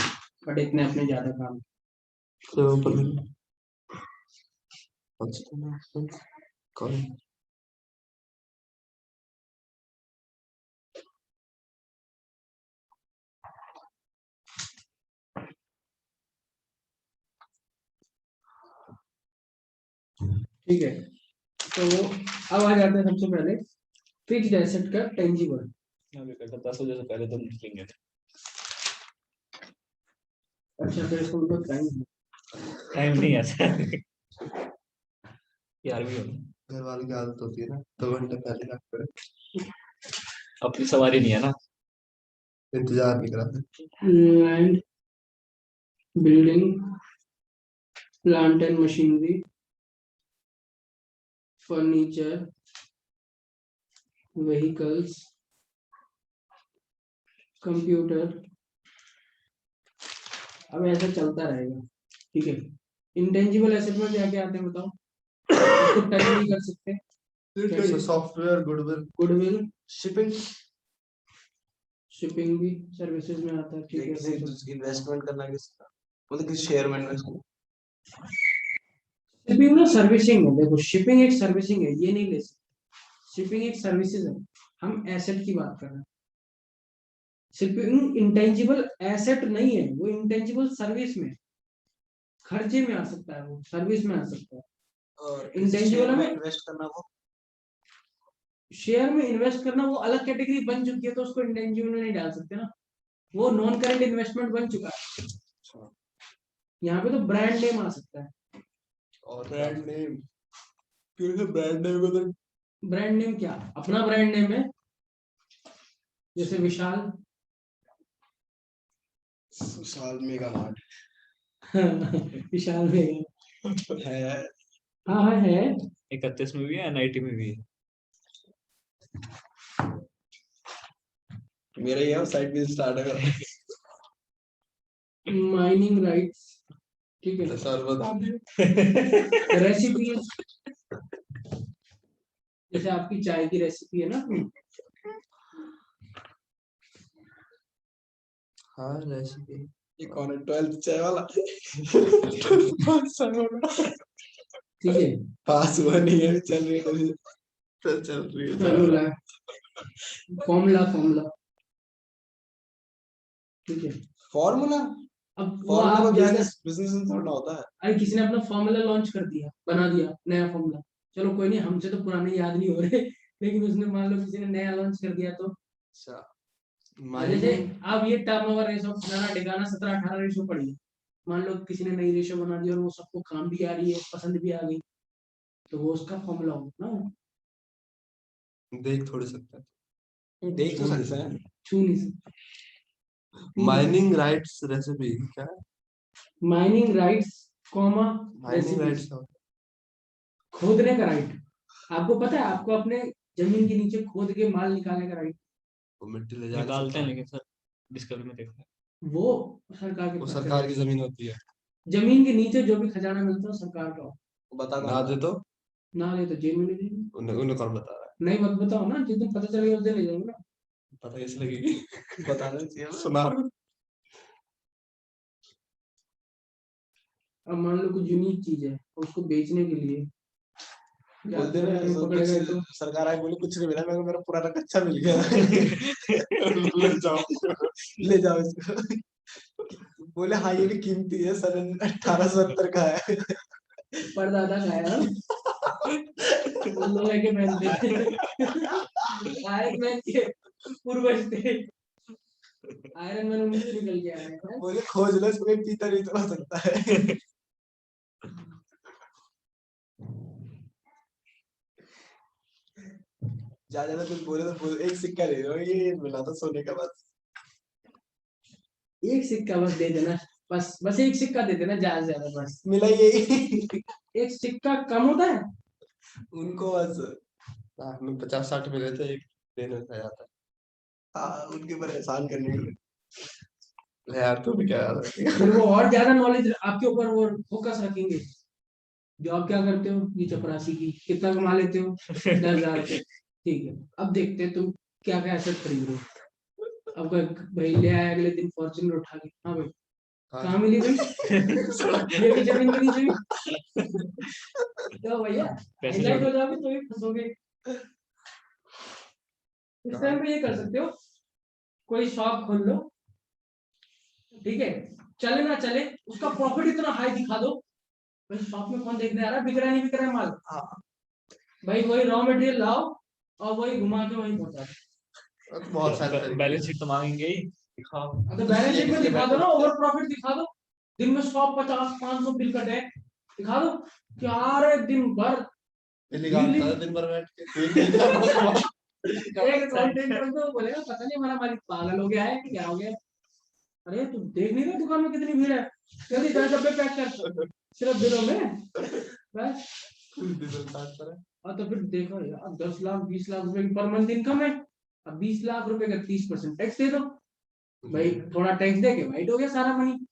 but इतने अपने ज्यादा काम। ठीक है, तो अब आ जाते हैं सबसे पहले फिक्स्ड एसेट का टेंजिबल। 10 बजे से पहले तो निकलेंगे। अच्छा फिर इसको टाइम टाइम नहीं है। 11वीं होगी। घर वालों की आदत होती है ना 2 घंटे पहले रख कर अपनी सवारी नहीं है ना। इंतजार नहीं कराते। Land, building, plant and machinery, furniture, vehicles, computer. अब ऐसा चलता रहेगा, ठीक है। इंटेंजिबल एसेट में क्या क्या आते हैं बताओ? इसको टच नहीं कर सकते। कैसे? Software, goodwill, goodwill, shipping, shipping भी सर्विसेज में आता है, ठीक है। हो सकता है। इन्वेस्टमेंट करना किसका, मतलब किसी शेयर में इन्वेस्ट करना। शिपिंग ना सर्विसिंग है, देखो शिपिंग एक सर्विसिंग है, ये नहीं ले सकते। शिपिंग एक सर्विसेज है, हम एसेट की बात कर रहे हैं। शिपिंग इंटेंजिबल एसेट नहीं है, वो इंटेंजिबल सर्विस में, खर्चे में आ सकता है, वो सर्विस में आ सकता है। और इंटेंजिबल में इन्वेस्ट करना वो शेयर में इन्वेस्ट करना वो अलग कैटेगरी बन चुकी है, तो उसको इंटेंजिबल में नहीं डाल सकते ना, वो नॉन करेंट इन्वेस्टमेंट बन चुका है। यहाँ पे तो ब्रांड नेम आ सकता है। और ब्रांड नेम, क्योंकि ब्रांड नेम को तो ब्रांड नेम क्या, अपना ब्रांड नेम है, जैसे विशाल। साल मेगा मार्ट विशाल में है। हाँ हाँ है। 31 में भी है, NIT में भी है। मेरा ये साइड बिजनेस स्टार्ट है। माइनिंग राइट्स, ठीक है। सर बता दे। रेसिपी, जैसे आपकी चाय की रेसिपी है ना, हाँ रेसिपी। ये कौन है 12th चाय वाला? ठीक है। पास हुआ नहीं है, चल रही है, चल रही है। फॉर्मूला, फॉर्मूला, फॉर्मूला, ठीक है। फॉर्मूला, अब वो फॉर्मूला आप ज्यादा, बिजनेस में थोड़ा होता है। अरे किसी ने अपना फॉर्मूला लॉन्च कर दिया, बना दिया नया फॉर्मूला, चलो कोई नहीं, हमसे तो पुराने याद नहीं हो रहे, लेकिन उसने मान लो किसी ने नया लॉन्च कर दिया तो। अच्छा, जैसे अब ये टर्नओवर रेशो फलाना ढिकाना 17-18 रेशो पड़ी है, मान लो किसी ने नई रेशो बना दी और वो सबको काम भी आ रही है, पसंद भी आ गई, तो वो उसका फॉर्मूला होगा ना। देख थोड़ी सकते हैं, देख तो सकते हैं। छू नहीं सकते। माइनिंग राइट्स रेसिपी क्या है? Mining rights comma mining rights recipes, खोदने का राइट। आपको पता है, आपको अपने जमीन के नीचे खोद के माल निकालने का राइट, वो मिट्टी ले जा निकालते हैं, लेकिन सर डिस्कवरी में देखा है। वो सरकार के वो पास सरकार है। की जमीन होती है। जमीन के नीचे जो भी खजाना मिलता है वो सरकार का हो। बता ना दे तो ना ले तो जेल में ले जाएंगे। उन्हें कौन बता रहा नहीं मत बताओ ना, जिस दिन पता चलेगा उस दिन ले जाएंगे ना। है? पता कैसे लगेगी? बताना चाहिए, सुना। अब मान लो कुछ यूनिक चीज है और उसको बेचने के लिए बोलते जाते हैं, पकड़ेगा तो सरकार आए बोले कुछ नहीं मिला, मेरा पुराना कच्चा मिल गया। ले जाओ, ले जाओ इसको। बोले हाँ ये भी कीमती है सर, 1870 का है। परदादा खाया लोहे के पहनते आयरन मैन के पूर्वज थे, आयरन मैन उनसे निकल के आया है। बोले खोज लो इसमें पीतल ही तो हो सकता है। ज्यादा कुछ बोले तो बोले एक सिक्का ले लो, ये मिला था सोने का, बस एक सिक्का बस दे देना, बस बस एक सिक्का दे देना, ज्यादा से ज्यादा बस। मिला यही। एक सिक्का कम होता है उनको बस 50-60 मिले थे, एक देने का जाता है। हाँ उनके ऊपर एहसान करने के लिए। यार तू भी क्या याद रखेगा? फिर वो और ज्यादा नॉलेज आपके ऊपर वो फोकस रखेंगे। जो आप क्या करते हो, ये चपरासी की कितना कमा लेते हो, 10,000 रुपये, ठीक है। अब देखते हैं तुम क्या क्या एसेट खरीद रहे हो। अब भाई ले आया अगले दिन फॉर्च्यूनर उठा के, हाँ भाई कहाँ मिली भाई, ये भी जमीन के नीचे भी। तो भैया हाईलाइट हो जाओगे तो भी फंसोगे। इस टाइम पे ये कर सकते हो, कोई शॉप खोल लो, ठीक है, चले ना चले उसका प्रॉफिट इतना हाई दिखा दो, भाई शॉप में कौन देखने आ रहा है, बिक रहा है नहीं बिक रहा है माल, भाई वही रॉ मटेरियल लाओ और वही घुमा के वही पहुंचा दो। बहुत सारे बैलेंस शीट तो मांगेंगे ही, दिखाओ। तो बैलेंस शीट में दिखा दो ना, ओवर प्रॉफिट दिखा दो, दिन में 100, 50, 500 बिल कटे, दिखा दो कि यार दिन भर दिल्ली काम Really? करता है दिन भर बैठ के कोई नहीं करता। एक कंटेंट तो बोलेगा पता नहीं हमारा मालिक पागल हो गया है कि क्या हो गया। अरे तू देख नहीं रहा दुकान में कितनी भीड़ है, जल्दी 10 डब्बे पैक कर सिर्फ दिनों में बस। डीजल काटता है। और तो फिर देखो यार 10 लाख 20 लाख रुपए की पर मंथ इनकम है, अब 20 लाख रुपए का 30% टैक्स दे दो भाई, थोड़ा टैक्स दे के वाइट हो गया सारा मनी,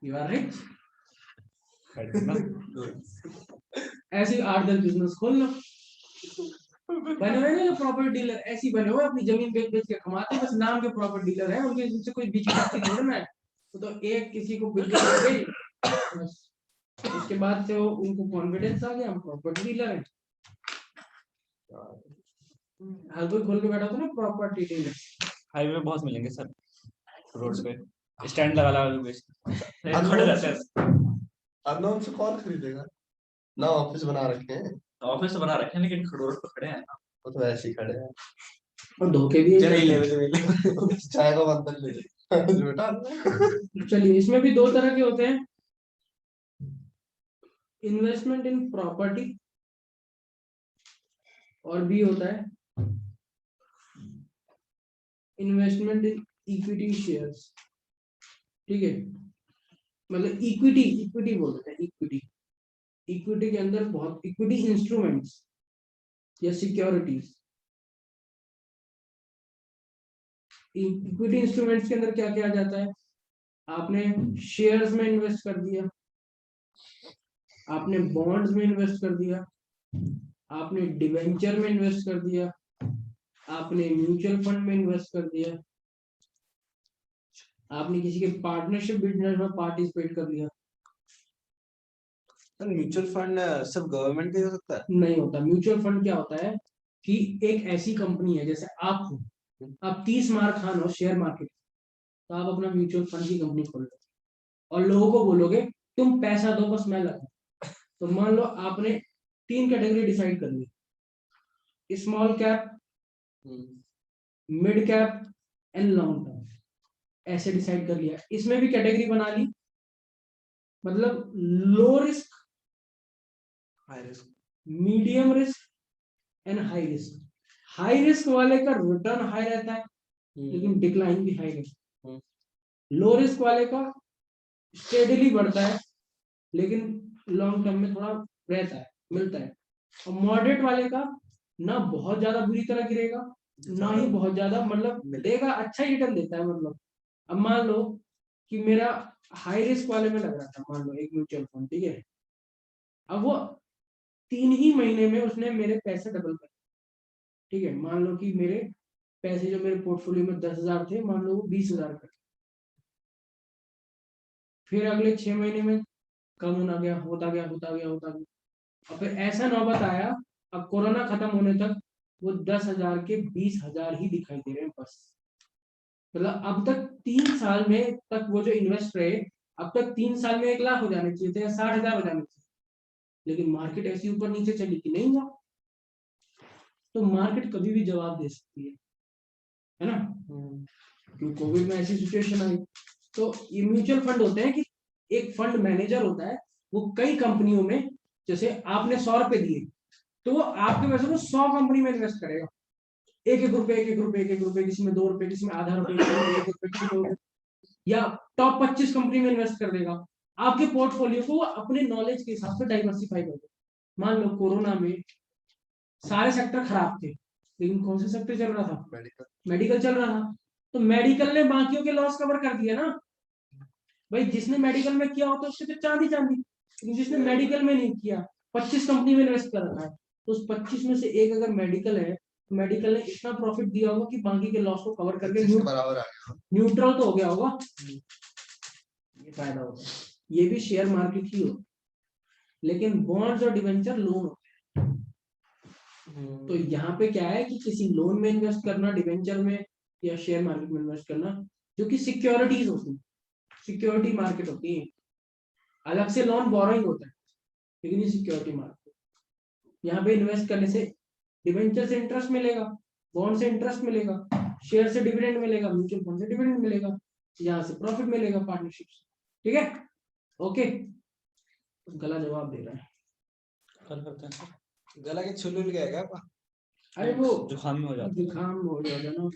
यू आर रिच। ऐसे 8-10 बिजनेस खोल लो, बने हुए ना प्रॉपर्टी डीलर, ऐसी बने हुए अपनी जमीन बेच बेच के कमाते, बस नाम के प्रॉपर्टी डीलर है, उनके जिनसे कोई बीच में थोड़ा है। तो एक किसी को बस उसके बाद से वो उनको कॉन्फिडेंस आ गया हम प्रॉपर्टी डीलर है, हर कोई खोल के बैठा था ना प्रॉपर्टी डीलर। हाईवे में बहुत मिलेंगे सर, रोड पे स्टैंड लगा लगा के खड़े रहते हैं। अननोन से कौन खरीदेगा ना, ऑफिस बना रखे हैं, ऑफिस तो बना रखे हैं लेकिन रोड पे खड़े हैं ना। वो तो ऐसे ही खड़े हैं और धोखे भी चल ले चाय का बंदल ले झूठा। चलिए इसमें भी दो तरह के होते हैं, इन्वेस्टमेंट इन प्रॉपर्टी और भी होता है इन्वेस्टमेंट इन इक्विटी शेयर्स। ठीक है, मतलब इक्विटी इक्विटी बोलते हैं, इक्विटी इक्विटी के अंदर बहुत इक्विटी इंस्ट्रूमेंट्स या सिक्योरिटीज। इक्विटी इंस्ट्रूमेंट्स के अंदर क्या क्या आ जाता है, आपने शेयर्स में इन्वेस्ट कर दिया, आपने बॉन्ड्स में इन्वेस्ट कर दिया, आपने डिवेंचर में इन्वेस्ट कर दिया, आपने म्यूचुअल फंड में इन्वेस्ट कर दिया, आपने किसी के पार्टनरशिप बिजनेस में पार्टिसिपेट कर लिया। म्यूचुअल फंड सिर्फ गवर्नमेंट का ही हो सकता है? नहीं होता। म्यूचुअल फंड क्या होता है कि एक ऐसी कंपनी है, जैसे आप हो, आप 30 मार खान हो शेयर मार्केट, तो आप अपना म्यूचुअल फंड की कंपनी खोल लो और लोगों को बोलोगे तुम पैसा दो बस मैं लगा। तो मान लो आपने 3 कैटेगरी डिसाइड कर ली, small cap, mid cap and long term, ऐसे डिसाइड कर लिया। इसमें भी कैटेगरी बना ली, मतलब low risk, high risk, medium risk and high risk. High risk वाले का रिटर्न हाई रहता है लेकिन डिक्लाइन भी हाई रहता है। लो रिस्क वाले का स्टेडीली बढ़ता है लेकिन लॉन्ग टर्म में थोड़ा रहता है, मिलता है। और मॉडरेट वाले का ना बहुत ज्यादा बुरी तरह गिरेगा ना ही बहुत ज्यादा, मतलब देगा, अच्छा ही रिटर्न देता है। मतलब अब मान लो कि मेरा हाई रिस्क वाले में लग रहा था, मान लो एक म्यूचुअल फंड, ठीक है, अब वो 3 ही महीने में उसने मेरे पैसे डबल कर, ठीक है, मान लो कि मेरे पैसे जो मेरे पोर्टफोलियो में 10,000 थे, मान लो वो 20,000 कर, फिर अगले 6 महीने में कम होना गया, होता गया होता गया होता गया, और फिर ऐसा नौबत आया, अब कोरोना खत्म होने तक वो 10,000 के 20,000 ही दिखाई दे रहे हैं बस। मतलब अब तक 3 साल में तक वो जो इन्वेस्ट रहे, अब तक 3 साल में 1 लाख हो जाने चाहिए थे या 60,000 हो जाने चाहिए, लेकिन मार्केट ऐसी ऊपर नीचे चली कि नहीं हुआ। तो मार्केट कभी भी जवाब दे सकती है ना, क्योंकि कोविड में ऐसी सिचुएशन आई। तो ये म्यूचुअल फंड होते हैं कि एक फंड मैनेजर होता है, वो कई कंपनियों में, जैसे आपने 100 रुपए दिए तो वो आपके पैसे को 100 कंपनी में इन्वेस्ट करेगा, एक एक रुपए एक एक रुपए एक एक रुपए, किसी में 2 रुपए, किसी में आधा रुपए, किसी में 1 रुपए, किसी में 2 रुपए, या टॉप 25 कंपनी में इन्वेस्ट कर देगा। आपके पोर्टफोलियो को अपने नॉलेज के हिसाब से डाइवर्सिफाई कर देगा। मान लो कोरोना में सारे सेक्टर खराब थे लेकिन कौन सा सेक्टर चल रहा था, मेडिकल चल रहा था, तो मेडिकल ने बाकियों के लॉस कवर कर दिया ना भाई। जिसने मेडिकल में किया होता उसके तो चांदी चांदी, लेकिन जिसने मेडिकल में नहीं किया, 25 कंपनी में इन्वेस्ट कर रखा है, तो उस 25 में से एक अगर मेडिकल है, तो मेडिकल ने इतना प्रॉफिट दिया होगा कि बाकी के लॉस को कवर करके बराबर आ गया, न्यूट्रल तो हो गया होगा। ये फायदा होता है, ये भी शेयर मार्केट ही हो, लेकिन बॉन्ड्स और डिवेंचर लोन होते हैं। तो यहाँ पे क्या है कि किसी लोन में इन्वेस्ट करना, डिवेंचर में या शेयर मार्केट में इन्वेस्ट करना, जो कि सिक्योरिटीज होती है, सिक्योरिटी मार्केट होती है। अलग से लोन बोरोइंग होता है लेकिन ये सिक्योरिटी मार्केट, यहाँ पे इन्वेस्ट करने से डिवेंचर से इंटरेस्ट मिलेगा, बॉन्ड से इंटरेस्ट मिलेगा, शेयर से डिविडेंड मिलेगा, म्यूचुअल फंड से डिविडेंड मिलेगा, यहाँ से प्रॉफिट मिलेगा पार्टनरशिप से। ठीक है, ओके, गला जवाब दे रहा है। कल करते हैं सर। गला के छुल गया क्या आपका? अरे वो जुकाम में हो जाता है। जुकाम हो जाता है ना।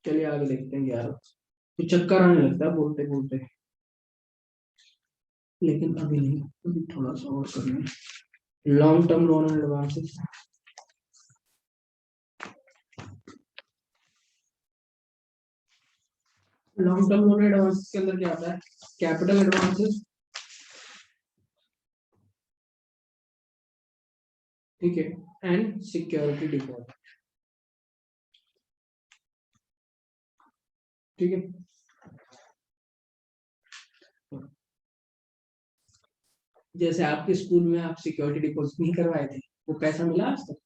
चलिए आगे देखते हैं यार, तो चक्कर आने लगता है बोलते बोलते, लेकिन अभी नहीं, अभी थोड़ा सा और करना है। Long term loan and advances, long term loan advance के अंदर क्या आता है? कैपिटल एडवांसेस, ठीक है, एंड सिक्योरिटी डिपॉजिट, ठीक है। जैसे आपके स्कूल में आप सिक्योरिटी डिपॉजिट नहीं करवाए थे, वो पैसा मिला आज तक?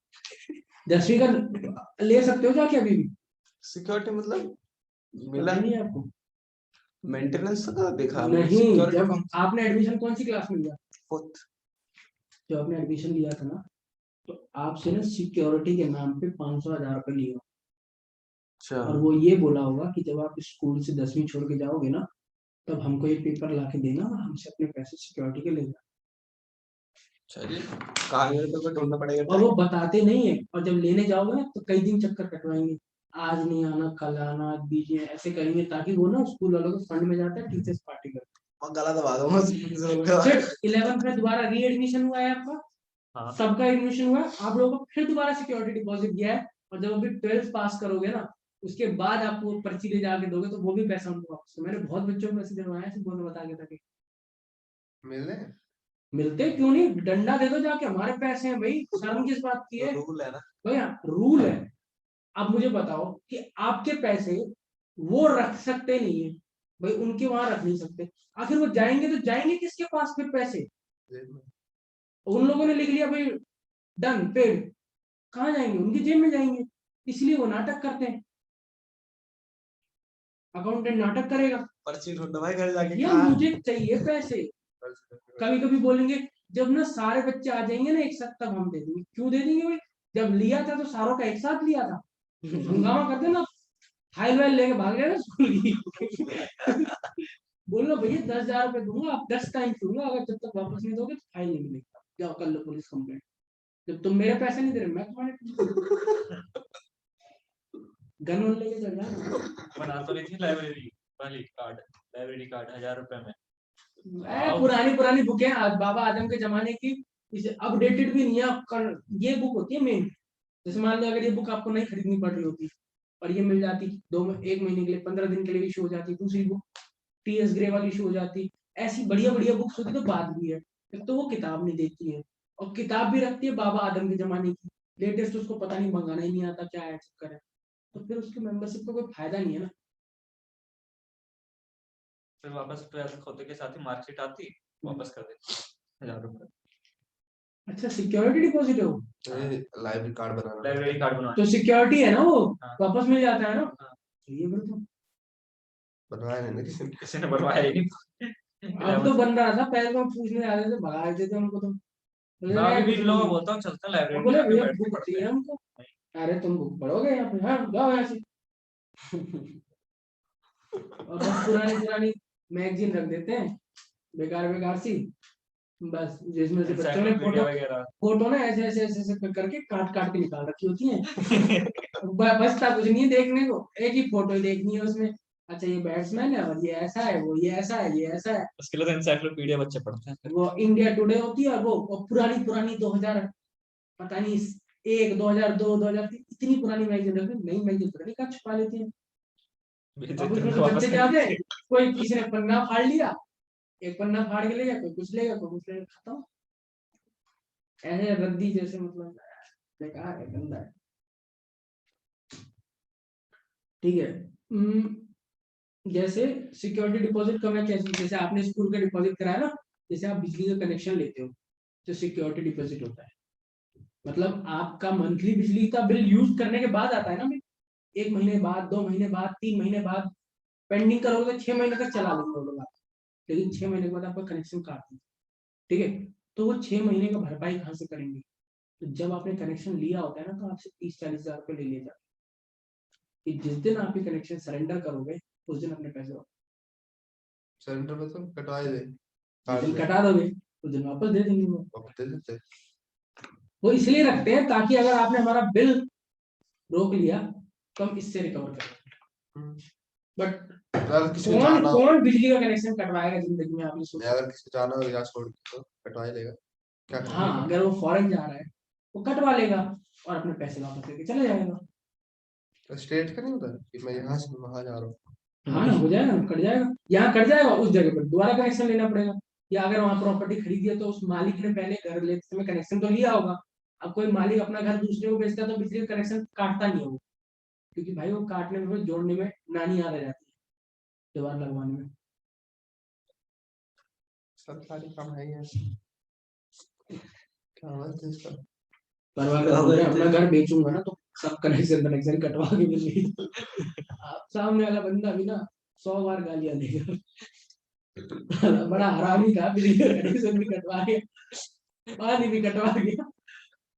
10वीं का ले सकते हो जाके अभी भी? सिक्योरिटी मतलब मिला पता नहीं है आपको? मेंटेनेंस का देखा नहीं, सिक्योरिटी जब कौन आपने एडमिशन कौन सी क्लास में लिया? फोर्थ जब आपने एडमिशन लिया था ना, तो आपसे ना सिक्योरिटी के नाम पे 500,000 रुपए लिए, अच्छा और वो ये बोला होगा कि जब आप स्कूल से 10वीं छोड़ के जाओगे ना, तब हमको ये पेपर ला के देना और हमसे अपने पैसे सिक्योरिटी के ले जाना। चलिए कहाँ गए तो ढूंढना पड़ेगा और वो बताते नहीं है, और जब लेने जाओगे ना तो कई दिन चक्कर कटवाएंगे, आज नहीं आना, कल आना, बीच में ऐसे करेंगे, ताकि वो ना स्कूल वालों को फंड में जाता है, टीचर्स पार्टी करते और गला दबा दूंगा हैं। फिर 11th में दोबारा री एडमिशन हुआ है आपका, हाँ सबका एडमिशन हुआ है, आप लोगों को फिर दोबारा सिक्योरिटी डिपॉजिट दिया है, और जब अभी 12th पास करोगे ना, उसके बाद आप वो पर्ची ले जाके दोगे, तो वो भी पैसा उनको वापस दो। मैंने बहुत बच्चों को पैसे दिलवाए हैं, बोल बता के ताकि मिलने मिलते क्यों नहीं, डंडा दे दो जाके, हमारे पैसे हैं भाई, शर्म किस बात की है रूल है ना भैया, रूल है। अब मुझे बताओ कि आपके पैसे वो रख सकते नहीं है भाई, उनके वहां रख नहीं सकते, आखिर वो जाएंगे तो जाएंगे किसके पास फिर पैसे? उन लोगों ने लिख लिया भाई, डन पेड, कहाँ जाएंगे? उनकी जेब में जाएंगे, इसलिए वो नाटक करते हैं। अकाउंटेंट नाटक करेगा, पर्ची ढूंढो भाई घर जाके या कहाँ मुझे चाहिए पैसे। कभी कभी बोलेंगे जब ना सारे बच्चे आ जाएंगे ना एक साथ, तब हम दे देंगे। क्यों दे देंगे भाई, जब लिया था तो सारों का एक साथ लिया था, हंगामा करते ना, फाइल वाइल लेके भाग जाएगा स्कूल की। बोल लो भैया 10,000 रुपए दूंगा, आप 10 टाइम दूंगा, अगर जब तक वापस नहीं दोगे तो फाइल नहीं मिलेगा, जाओ कर लो पुलिस कंप्लेंट। जब तुम मेरे पैसे नहीं दे रहे, मैं तुम्हारे गन वन लेके चल जाना। बना तो नहीं थी लाइब्रेरी वाली कार्ड, लाइब्रेरी कार्ड 1000 रुपए में। पुरानी पुरानी बुक है, आज बाबा आदम के जमाने की, इसे अपडेटेड भी नहीं है। ये बुक होती है मेन, जैसे मान लो अगर ये बुक आपको नहीं खरीदनी पड़ रही होती और ये मिल जाती, 1 महीने के लिए, 15 दिन के लिए इशू हो जाती, दूसरी बुक टीएस ग्रे वाली इशू हो जाती, ऐसी बढ़िया बढ़िया बुक्स होती तो बात भी है। एक तो वो किताब नहीं देती है, और किताब भी रखती है बाबा आदम के जमाने की, लेटेस्ट उसको पता नहीं, मंगाना ही नहीं आता, क्या है चक्कर है, तो फिर उसकी मेंबरशिप का कोई फायदा नहीं है ना। फिर वापस पैसे खोते के साथ ही मार्कशीट आती, वापस कर देते 1000 रुपए। अच्छा सिक्योरिटी डिपॉजिट है वो, लाइब्रेरी कार्ड बनाना लाइब्रेरी कार्ड बनवाना। तो सिक्योरिटी है ना वो, हाँ। वापस मिल जाता है ना। हाँ। ये फिर तो बनवाया नहीं ना किसी ने। किसी ने बनवाया ही नहीं। अब तो बन रहा था, पहले तो हम पूछने आ रहे थे, भगा देते थे उनको तो। बोले मैं यार अभी भी कुछ इन लोगों को नहीं। बोलता हूँ चलते हैं अब लाइब्रेरी में, बोले आके भैया बैठ के बुक पढ़ते चाहिए हैं। हमको। अरे तुम बुक पढ़ोगे यहाँ पे, हाँ जाओ यहाँ से। और बस पुरानी पुरानी मैगजीन रख देते हैं, बेकार बेकार सी, बस जिसमें से बच्चों ने एनसाइक्लोपीडिया फोटो वगैरह। फोटो ना ऐसे ऐसे ऐसे ऐसे करके काट काट के निकाल रखी होती है। बचता कुछ नहीं है देखने को, एक ही फोटो ही देखनी है उसमें, अच्छा ये बैट्समैन है, और ये ऐसा है, वो ये ऐसा है, ये ऐसा है। उसके लिए तो एनसाइक्लोपीडिया बच्चे पढ़ते हैं। वो इंडिया टुडे होती है, और वो और पुरानी पुरानी 2000, पता नहीं 1, 2002, 2003, इतनी पुरानी मैगजीन रखी, नई मैगजीन पता नहीं कहाँ छुपा लेती है। अब उसमें तो बच्चे क्या थे, कोई किसी ने पन्ना फाड़ लिया, एक पन्ना फाड़ के ले गया, कोई कुछ लेगा, कोई कुछ लेगा, खत्म। ऐसे रद्दी जैसे, मतलब बेकार है, गंदा है। ठीक है। जैसे सिक्योरिटी डिपॉजिट का मैं कैसे, जैसे आपने स्कूल का डिपॉजिट कराया ना, जैसे आप बिजली का कनेक्शन लेते हो तो सिक्योरिटी डिपॉजिट होता है, मतलब आपका मंथली बिजली का बिल यूज करने के बाद आता है ना बिल, 1 महीने बाद, 2 महीने बाद, 3 महीने बाद, पेंडिंग करोगे तो 6 महीने तक चला लेंगे वो लोग आप, लेकिन 6 महीने के बाद आपका कनेक्शन काट देंगे। ठीक है, तो वो 6 महीने का भरपाई कहाँ से करेंगे? तो जब आपने कनेक्शन लिया होता है ना, तो आपसे 30-40 हजार रुपये ले लिया जाता है, कि जिस दिन आप ये कनेक्शन सरेंडर करोगे उस दिन अपने पैसे सरेंडर में तो कटवाए दे जिस दिन कटा दोगे उस दिन वापस दे देंगे वो। वापस दे देते वो इसलिए रखते हैं ताकि अगर आपने हमारा बिल रोक लिया तो हम इससे रिकवर करें। बट अगर किसी को कौन जाना हो, कौन बिजली का कनेक्शन कटवाएगा जिंदगी में, आपने सोचा? अगर किसी को जाना हो रिचार्ज छोड़ के तो कटवा ही देगा, क्या हाँ, करेगा? अगर वो फॉरेन जा रहा है वो कटवा लेगा और अपने पैसे वापस लेके चले जाएगा। तो स्टेट का नहीं होता कि मैं यहाँ से वहां जा रहा हूँ? हाँ ना, हो जाएगा ना, कट जाएगा। यहाँ कट जाएगा, उस जगह पर दोबारा कनेक्शन लेना पड़ेगा। या अगर वहाँ प्रॉपर्टी खरीदी है तो उस मालिक ने पहले घर लेते समय कनेक्शन तो लिया होगा। अब कोई मालिक अपना घर दूसरे को बेचता है तो बिजली का कनेक्शन काटता नहीं होगा, क्योंकि भाई वो काटने में, जोड़ने में नानी याद आ जाती है दोबारा लगवाने में। सरकारी काम है ये, क्या बात है इसका? पर अगर मैं अपना घर बेचूंगा ना तो सब कनेक्शन कनेक्शन कटवा के बिजली आप सामने वाला बंदा भी ना 100 बार गालियां देगा। बड़ा हरामी था, बिजली का कनेक्शन भी कटवा के, पानी भी कटवा गया,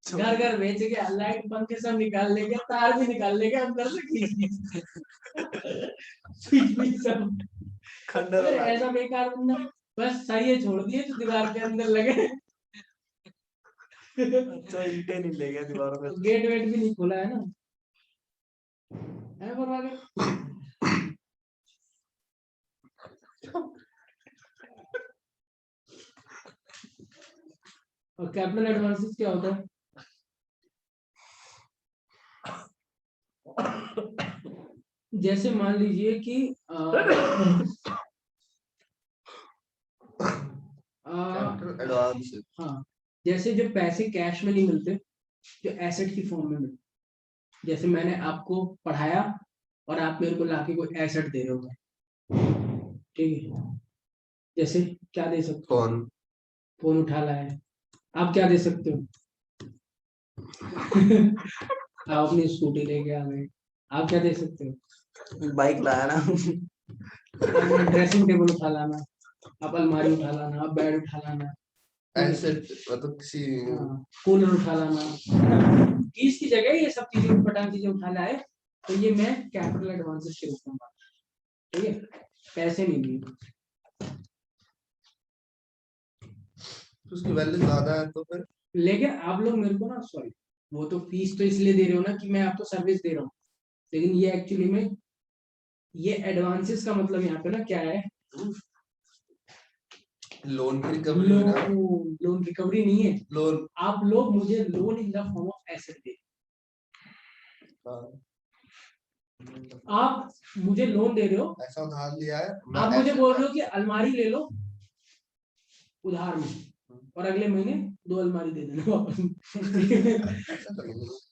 घर घर बेच के, लाइट पंखे सब निकाल लेंगे, तार भी निकाल लेंगे अंदर से खींच स्विच भी सब। खंडर अरे वाला ऐसा बेकार बंदा, बस सरिये छोड़ दिए जो दीवार के अंदर लगे। अच्छा, ईंटें नहीं ले गया दीवारों में। गेट वेट भी नहीं खोला है ना, है बराबर। और कैपिटल एडवांसेस क्या होता है? जैसे मान लीजिए कि कैपिटल एडवांस। हाँ, जैसे जो पैसे कैश में नहीं मिलते, जो एसेट की फॉर्म में मिलते। जैसे मैंने आपको पढ़ाया और आप मेरे को लाके कोई एसेट दे रहे हो, ठीक है? जैसे क्या दे सकते हो? फोन। फोन उठा लाया है, आप क्या दे सकते हो? आप अपनी स्कूटी लेके आ गए, आप क्या दे सकते हो? बाइक लाया ना। अपना ड्रेसिंग टेबल उठा लाना, आप अलमारी उठा लाना, आप बेड उठा लाना, एसेट मतलब किसी कूलर उठा लाना, चीज की जगह ये सब चीजें इंपॉर्टेंट चीजें उठा लाए तो ये मैं कैपिटल एडवांसेस के रूप में बात, ठीक है? पैसे नहीं दिए, तो उसकी वैल्यू ज्यादा है तो फिर लेकिन आप लोग मेरे को ना, सॉरी, वो तो फीस तो इसलिए दे रहे हो ना कि मैं आपको सर्विस दे रहा हूँ, लेकिन ये एक्चुअली में ये एडवांसेस का मतलब यहाँ पे ना क्या है, लोन की रिकवरी हुई ना। लोन रिकवरी नहीं है, लोन। आप लोग मुझे loan in the form of asset दे, आप मुझे लोन दे रहे हो, ऐसा उधार लिया है, आप मुझे बोल रहे हो कि अलमारी ले लो उधार में और अगले महीने 2 अलमारी दे देना वापस।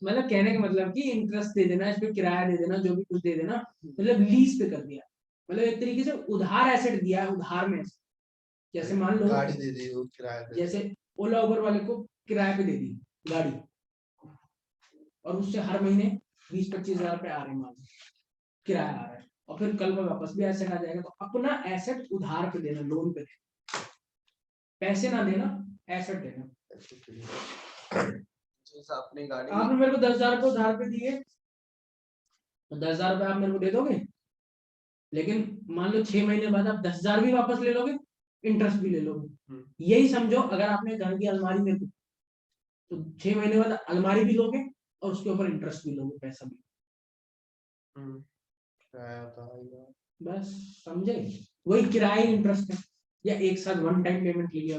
मतलब कहने का मतलब कि इंटरेस्ट दे देना, इस पे किराया दे देना, जो भी कुछ दे देना, मतलब लीज पे कर दिया, मतलब एक तरीके से उधार एसेट दिया है, उधार में। जैसे मान लो गाड़ी दे दी वो किराए पे, जैसे ओला उबर वाले को किराए पे दे दी गाड़ी और उससे हर महीने 20-25 हजार रुपए आ रहे हैं, मान लो किराया आ रहा है, और फिर कल को वापस भी एसेट आ जाएगा, तो अपना एसेट उधार पे देना, लोन पे देना, पैसे ना देना, एसेट देना। जैसे अपनी गाड़ी। आपने मेरे को 10,000 रुपए उधार पे दिए, तो 10,000 रुपए आप मेरे को दे दोगे, लेकिन मान लो 6 महीने बाद आप 10,000 भी वापस ले लोगे, इंटरेस्ट भी ले लोगे। यही समझो, अगर आपने घर की अलमारी में तो 6 महीने बाद अलमारी भी लोगे और उसके ऊपर इंटरेस्ट भी लोगे, पैसा भी। बस समझे, वही किराए इंटरेस्ट है, या एक साथ वन टाइम पेमेंट ले लिया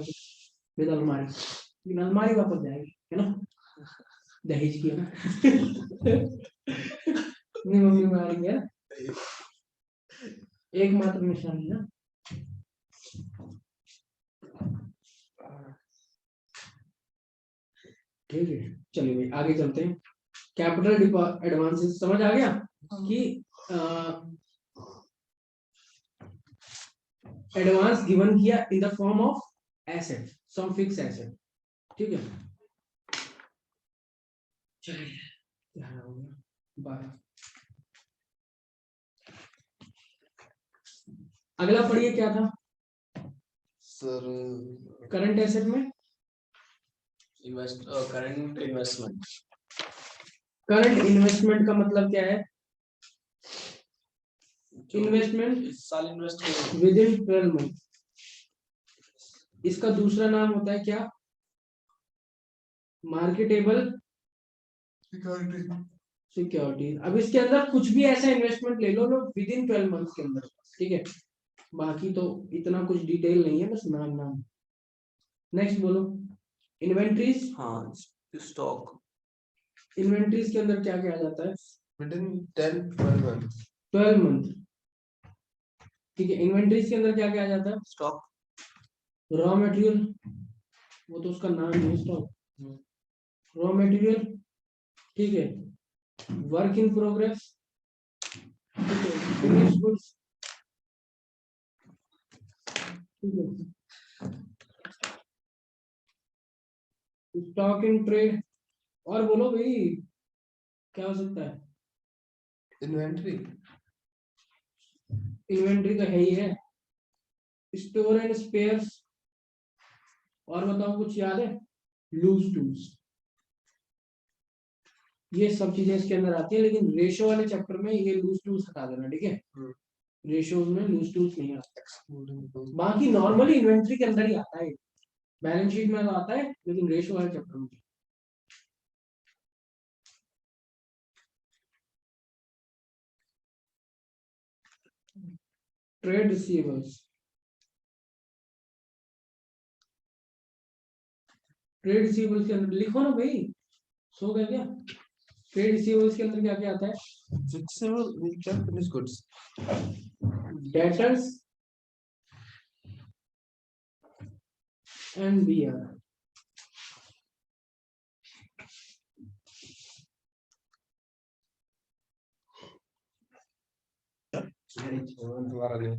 विद अलमारी, लेकिन अलमारी वापस जाएगी, है ना? दहेज की है ना। नहीं, मम्मी मारेंगे है ना, एकमात्र निशानी ना। ठीक है, चलिए भाई आगे चलते हैं। कैपिटल एडवांसेस समझ आ गया कि एडवांस गिवन किया in the form of asset, some fix asset, ठीक है? चलिए, क्या हो गया 12। अगला पढ़िए, क्या था सर? करंट एसेट में? Current investment. करंट इन्वेस्टमेंट का मतलब क्या है? इन्वेस्टमेंट इस साल इन्वेस्ट विद इन 12 मंथ। इसका दूसरा नाम होता है क्या? Marketable security. अब इसके अंदर कुछ भी ऐसा इन्वेस्टमेंट ले लो विद इन 12 मंथ्स के अंदर, ठीक है। बाकी तो इतना कुछ डिटेल नहीं है, बस नाम नाम। नेक्स्ट बोलो, इन्वेंट्रीज। हाँ, स्टॉक इन्वेंट्रीज के अंदर क्या क्या आ जाता है? विदिन 10-12 months 12 मंथ, ठीक है। इन्वेंट्रीज के अंदर क्या क्या आ जाता है? स्टॉक, रॉ मटेरियल, वो तो उसका नाम है स्टॉक, रॉ मटेरियल, ठीक है। वर्क इन प्रोग्रेस, ठीक है। फिनिश्ड गुड्स, ठीक है। स्टॉक इन ट्रेड, और बोलो भाई क्या हो सकता है? इन्वेंट्री, इन्वेंट्री तो है ही है। स्टोर एंड स्पेयर्स, और बताओ कुछ याद है? लूज टूल्स, ये सब चीजें इसके अंदर आती है, लेकिन रेशो वाले चैप्टर में ये लूज टूल्स हटा देना, ठीक है। रेशो में लूज टूल्स नहीं आता, बाकी नॉर्मली इन्वेंट्री के अंदर ही आता है, बैलेंस शीट में तो आता है, लेकिन रेशो वाले चैप्टर में। ट्रेड रिसीवेबल्स, ट्रेड रिसीवेबल्स के अंदर लिखो ना भाई, सो गया क्या? ट्रेड रिसीवेबल्स के अंदर क्या क्या आता है? Finish goods, debtors and BR. दोबारा नहीं।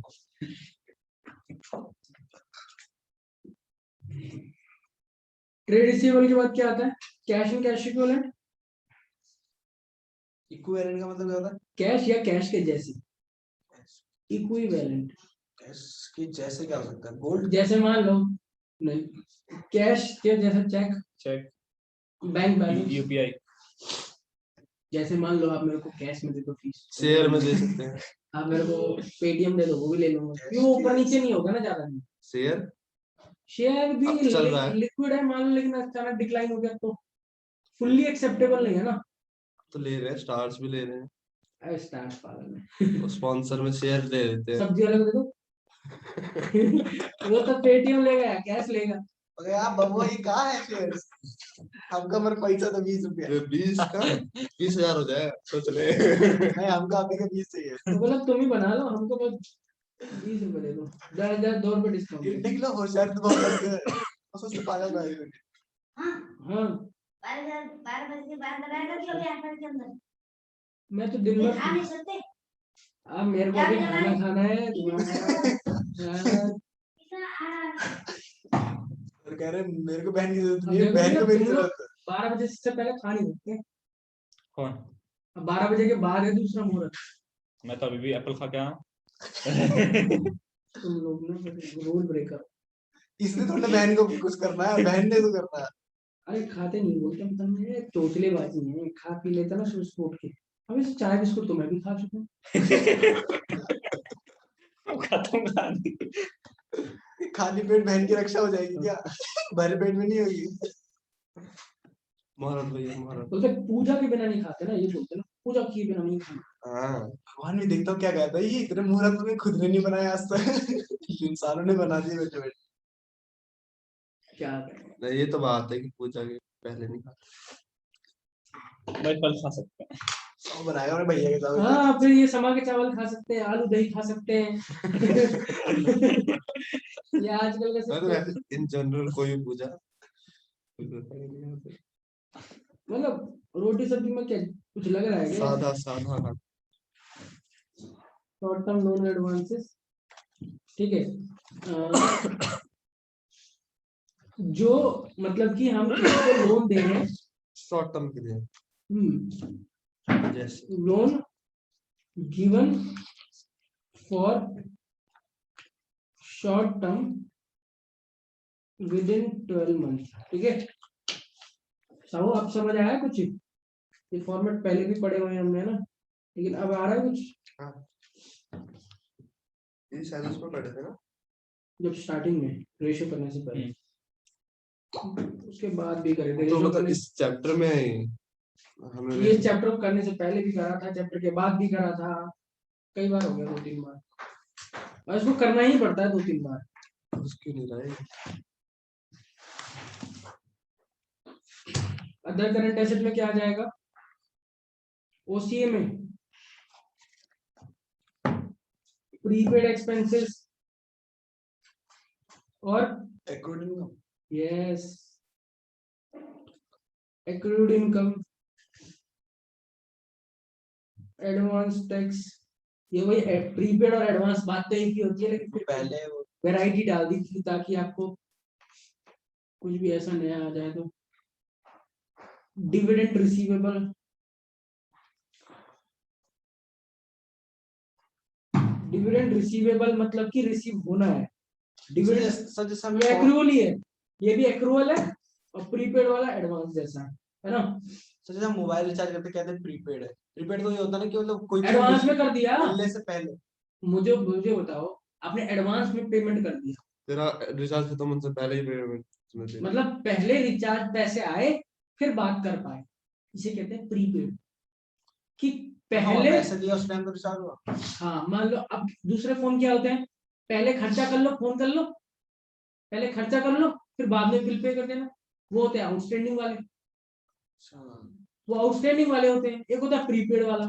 ट्रेड रिसीवेबल के बाद क्या आता है? Cash and cash equivalent. Equivalent का मतलब क्या होता है? कैश या कैश के जैसे, इक्विवेलेंट। कैश के जैसे क्या हो सकता है? गोल्ड, जैसे मान लो, नहीं, कैश के जैसे cheque, cheque, bank balance. UPI. जैसे मान लो आप मेरे को कैश में दे दो फीस, शेयर में दे सकते हैं, आप मेरे को पेटीएम दे दो, वो भी ले लूंगा, क्यों ऊपर नीचे नहीं होगा ना ज्यादा। शेयर शेयर भी अब चल रहा है। लिक्विड है मान लो, लेकिन अचानक डिक्लाइन हो गया तो फुल्ली एक्सेप्टेबल नहीं है ना। तो ले रहे हैं, स्टार्स भी ले रहे हैं, अरे स्टार्स पागल है। तो स्पॉन्सर में शेयर दे देते हैं। सब्जी वाले को दे दो। वो तो पेटीएम लेगा या कैश लेगा? अरे यार बबुआ, ये कहाँ है शेयर्स? हमका मेरा पैसा तो 20 रुपया, 20 का 20,000 हो जाए सोच ले। नहीं, हमका अभी का 20 चाहिए। तो बोला तुम ही बना लो, हमको बस 20 रुपए दे दो, 2 रुपए ये डिस्काउंट। निकला होशियार तो बहुत लग गया, सोचते पागल भाई। हाँ 12 बजे के बाद लगाएगा कि अभी 8 बजे के अंदर? मैं तो दिन भर खा नहीं सकते। अब मेरे को अभी खाना खाना है तुम्हारा। और कह रहे मेरे को बहन की जरूरत नहीं है, बहन को मेरी जरूरत है। 12 बजे से पहले खा नहीं सकते। कौन? अब 12 बजे के बाद है दूसरा मुहूर्त। मैं तो अभी भी एप्पल खा के आया हूँ। तुम लोग ना रूल ब्रेकर। इसने थोड़ा बहन को कुछ करना है, बहन ने तो करना है। अरे खाते नहीं बोलते, मतलब ये चोचलेबाजी है, खा पी लेता ना सुबह सुबह उठ के। अब इस चाय बिस्कुट तो मैं भी खा चुका हूँ। खत्म कहानी। खाली पेट बहन की रक्षा हो जाएगी क्या? भरे पेट में नहीं होगी। महाराज भैया, महाराज। बोलते पूजा के बिना नहीं खाते ना, ये बोलते ना पूजा किए बिना नहीं खाते। हाँ, भगवान भी देखता हूँ क्या कहता है, ये इतने मुहूर्त में खुद ने नहीं बनाया आज तक। इंसानों ने बना दिए बैठे बैठे। क्या करें? नहीं, ये तो बात है कि पूजा के पहले नहीं खाते। भाई फल खा सकते हैं। वो बनाएगा मेरे भैया के साथ। हाँ फिर ये समा के चावल खा सकते हैं, आलू दही खा सकते हैं। ये आजकल का सब इन जनरल कोई भी पूजा, मतलब रोटी सब्जी में क्या कुछ लग रहा है क्या? सादा सादा। शॉर्ट टर्म लोन एडवांसेस, ठीक है। जो मतलब कि हम किसी को लोन दे रहे हैं, शॉर्ट टर्म के लिए जैसे loan given for short term with in 12 month, ठीक है। साहू अब समझ आया कुछ? ये फॉर्मेट पहले भी पढ़े हुए हैं हमने ना, लेकिन अब आ रहा है कुछ। हाँ, ये शायद उसमें पढ़े थे ना जब स्टार्टिंग में रेशियो करने से पहले। उसके बाद भी करे थे तो जो मतलब करने- इस चैप्टर में हमने ये चैप्टर करने से पहले भी करा था, चैप्टर के बाद भी करा था, कई बार हो गया, 2-3 बार, और इसको करना ही पड़ता है 2-3 बार। उसकी नहीं रहा अदर करंट एसेट में क्या आ जाएगा, ओसीए में प्रीपेड एक्सपेंसेस और accrued income, yes accrued income, advance tax, ये वही प्रीपेड और एडवांस बात तो एक ही होती है, लेकिन फिर पहले वो वैरायटी डाल दी थी ताकि आपको कुछ भी ऐसा नया आ जाए। तो डिविडेंड रिसीवेबल, डिविडेंड रिसीवेबल मतलब कि रिसीव होना है, डिविडेंड सर जैसे ये हमें एक्रूअल ही है, ये भी एक्रूअल है और प्रीपेड वाला एडवांस जैसा है ना। सर जैसे हम मोबाइल रिचार्ज करते कहते हैं प्रीपेड है, प्रीपेड तो ये होता है ना कि मतलब कोई चीज एडवांस में कर दिया, मिलने से पहले। मुझे मुझे बताओ, आपने एडवांस में पेमेंट कर दिया, तेरा रिचार्ज खत्म होने से पहले ही पेमेंट मतलब पहले रिचार्ज पैसे आए फिर बात कर पाए, इसे कहते हैं प्रीपेड। कि पहले पैसे दिया उस टाइम तो रिचार्ज हुआ। हाँ मान लो अब दूसरे फोन क्या होते हैं, पहले खर्चा कर लो, फोन कर लो, पहले खर्चा कर लो फिर बाद में बिल पे कर देना, वो होते हैं आउटस्टैंडिंग वाले, वो आउटस्टैंडिंग वाले होते हैं। एक होता है प्रीपेड वाला,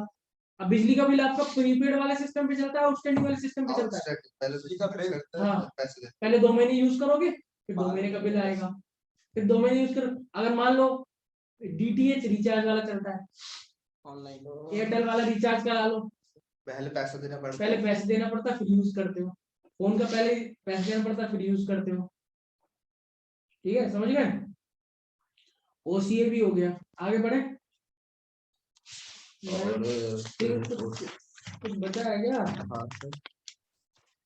अब बिजली का बिल आपका प्रीपेड वाले सिस्टम पे चलता है, आउटस्टैंडिंग वाले सिस्टम पे चलता है। पहले तो पे करता है, हाँ। पैसे देता पहले 2 महीने यूज करोगे फिर 2 बाद महीने का में बिल आएगा, फिर 2 महीने यूज करो। अगर मान लो डीटीएच रिचार्ज वाला चलता है, ऑनलाइन एयरटेल वाला रिचार्ज करा लो, पहले पैसा देना पड़ता पहले है। पैसे देना पड़ता फिर यूज करते हो, फोन का पहले पैसे देना पड़ता फिर यूज करते हो, ठीक है, समझ गए। ओसीए भी हो गया, आगे बढ़े। कुछ बचा है क्या हाँ सर,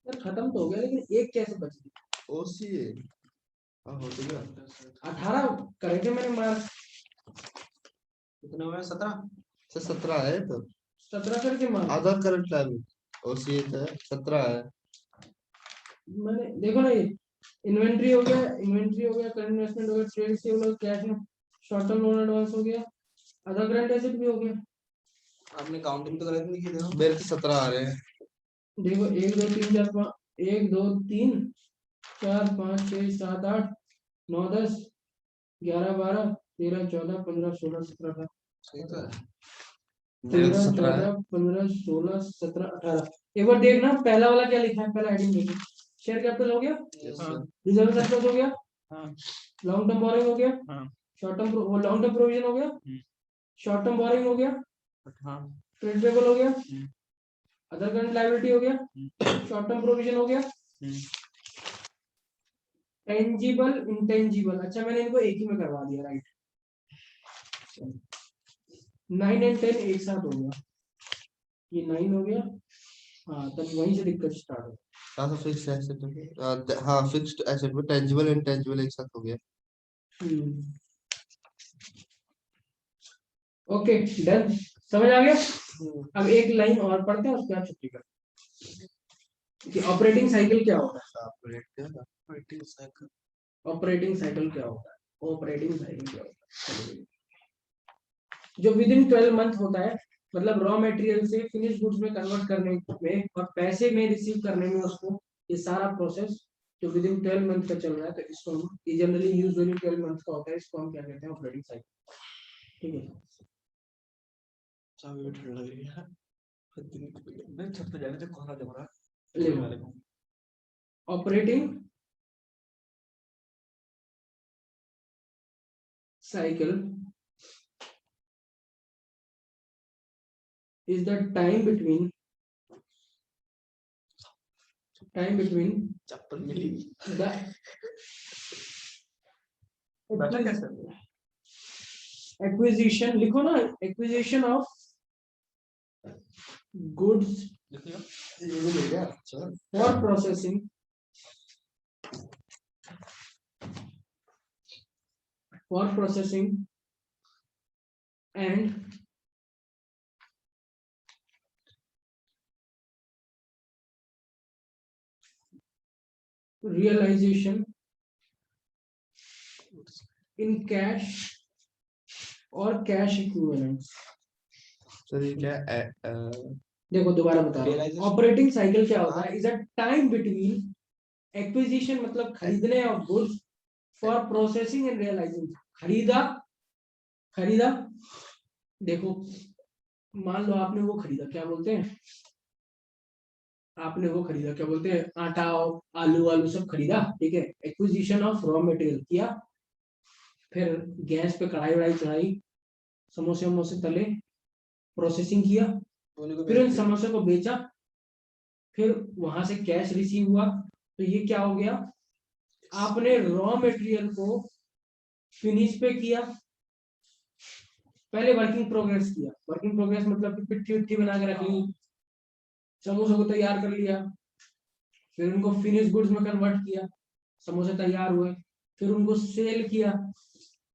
यार, खत्म तो हो गया लेकिन एक कैसे बच गया, ओसीए हो तो गया 18 करे थे मैंने मार्क्स, कितने हुए 17। सर 17 है तो 17 करके मार्क्स आधार करंट लाइव ओसीए तो 17 है। मैंने, देखो ना, ये इन्वेंट्री हो गया, इन्वेंट्री हो गया, करंट इन्वेस्टमेंट हो गया, ट्रेड रिसीवेबल हो गया, कैश में शॉर्ट टर्म लोन एडवांस हो गया, अदर करंट एसेट भी हो गया। आपने काउंटिंग तो गलत नहीं की थी। मेरे तो 17 आ रहे हैं। देखो 1 2 3 4 5 1 2 3 4 5 6 7 8 9 10 11 12 13 14 15 16 17 सही तो है। मेरे तो 13 17 है। 14 15 16 17 18। एक बार देखना पहला वाला क्या लिखा है, पहला हेडिंग देखो, शेयर कैपिटल हो गया, Yes, हाँ। sir. रिजर्व सरप्लस हो गया, हाँ लॉन्ग टर्म बोरिंग हो गया, हाँ short term long term provision हो गया, शॉर्ट टर्म बोरिंग हो गया, हाँ ट्रेड पेबल हो गया, अदर करंट लायबिलिटी हो गया, शॉर्ट टर्म प्रोविजन हो गया, टेंजिबल इंटेंजिबल, अच्छा मैंने इनको एक ही में करवा दिया, राइट। 9 एंड 10 एक साथ हो गया, ये 9 हो गया, हाँ तब वहीं से दिक्कत स्टार्ट हो। हाँ तो फिक्स्ड एसेट हाँ फिक्स्ड एसेट में टेंजिबल एंड इंटेंजिबल एक साथ हो गया। ओके डन, समझ आ गया। अब एक लाइन और पढ़ते हैं उसके बाद छुट्टी करते हैं। ऑपरेटिंग साइकिल क्या होता है, ऑपरेटिंग साइकिल क्या होता है, ऑपरेटिंग साइकिल क्या होता है, जो विद इन 12 मंथ होता है, मतलब रॉ मटेरियल से फिनिश गुड्स में कन्वर्ट करने में और पैसे में रिसीव करने में उसको, ये सारा प्रोसेस जो विद इन 12 मंथ का चल रहा है, तो इसको हम जनरली यूजुअली 12 मंथ का होता है, इसको हम क्या कहते हैं, ऑपरेटिंग साइकिल, ठीक है। चाबी भी ठंड लग रही है। मैं छत पे जाने से कोहरा जम रहा है ले वाले को। Operating cycle is the time between चप्पल मिली। the बैठा कैसे acquisition, लिखो ना, acquisition of goods लिखिएगा ये भी मिल गया चल for processing and realization in cash और कैश इक्विवेलेंट। सर ये क्या है? देखो दोबारा बता रहा हूँ, Realization. ऑपरेटिंग साइकिल क्या होता है? Is a time between acquisition मतलब खरीदने of goods for processing and realising. खरीदा देखो, मान लो आपने वो खरीदा, क्या बोलते हैं, आपने वो खरीदा, क्या बोलते हैं, आटा आलू आलू सब खरीदा, ठीक है, एक्विजिशन ऑफ रॉ मटेरियल किया, फिर गैस पे कढ़ाई वढ़ाई चढ़ाई, समोसे वमोसे तले, प्रोसेसिंग किया, फिर उन समोसे को बेचा, फिर वहां से कैश रिसीव हुआ। तो ये क्या हो गया, आपने रॉ मटेरियल को फिनिश पे किया, पहले वर्किंग प्रोग्रेस किया, वर्किंग प्रोग्रेस मतलब कि पिट्ठी उट्ठी बना के रख ली, समोसे को तैयार कर लिया, फिर उनको फिनिश गुड्स में कन्वर्ट किया, समोसे तैयार हुए, फिर उनको सेल किया,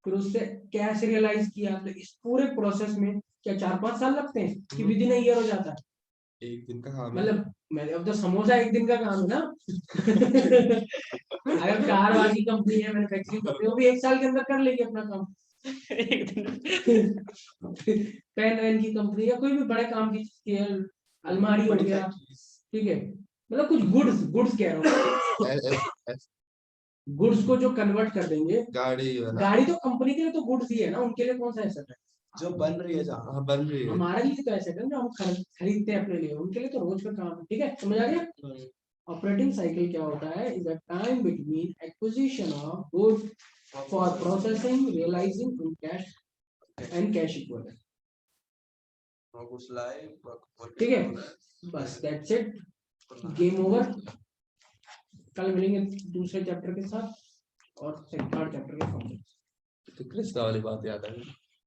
फिर उससे कैश रियलाइज किया। तो इस पूरे प्रोसेस में क्या 4-5 साल लगते हैं कि विद इन ईयर हो जाता है? एक दिन का काम है। मतलब मेरे अब तो समोसा एक दिन का काम है ना। अगर कार वाली कंपनी है, मैन्युफैक्चरिंग कंपनी, वो भी 1 साल के अंदर कर लेगी अपना काम। एक दिन पेन वेन की कंपनी या कोई भी बड़े काम की चीज है, अलमारी हो गया, ठीक है, मतलब कुछ गुड्स कह रहा हूँ, गुड्स को जो कन्वर्ट कर देंगे। गाड़ी वाला गाड़ी तो कंपनी के लिए तो गुड्स ही है ना, उनके लिए कौन सा एसेट है? जो बन रही है जहाँ हाँ बन रही है। हमारे लिए तो एसेट है ना, हम खरीदते हैं अपने लिए, उनके लिए तो रोज का काम है। ठीक है, समझ आ गया? ऑपरेटिंग साइकिल क्या होता है? Is a time between acquisition of good for processing realising in cash and cash equivalent. ठीक है, बस दैट्स इट, गेम ओवर। कल मिलेंगे दूसरे चैप्टर के साथ और थर्ड चैप्टर के साथ। तो कृष्णा वाली बात याद आ गई।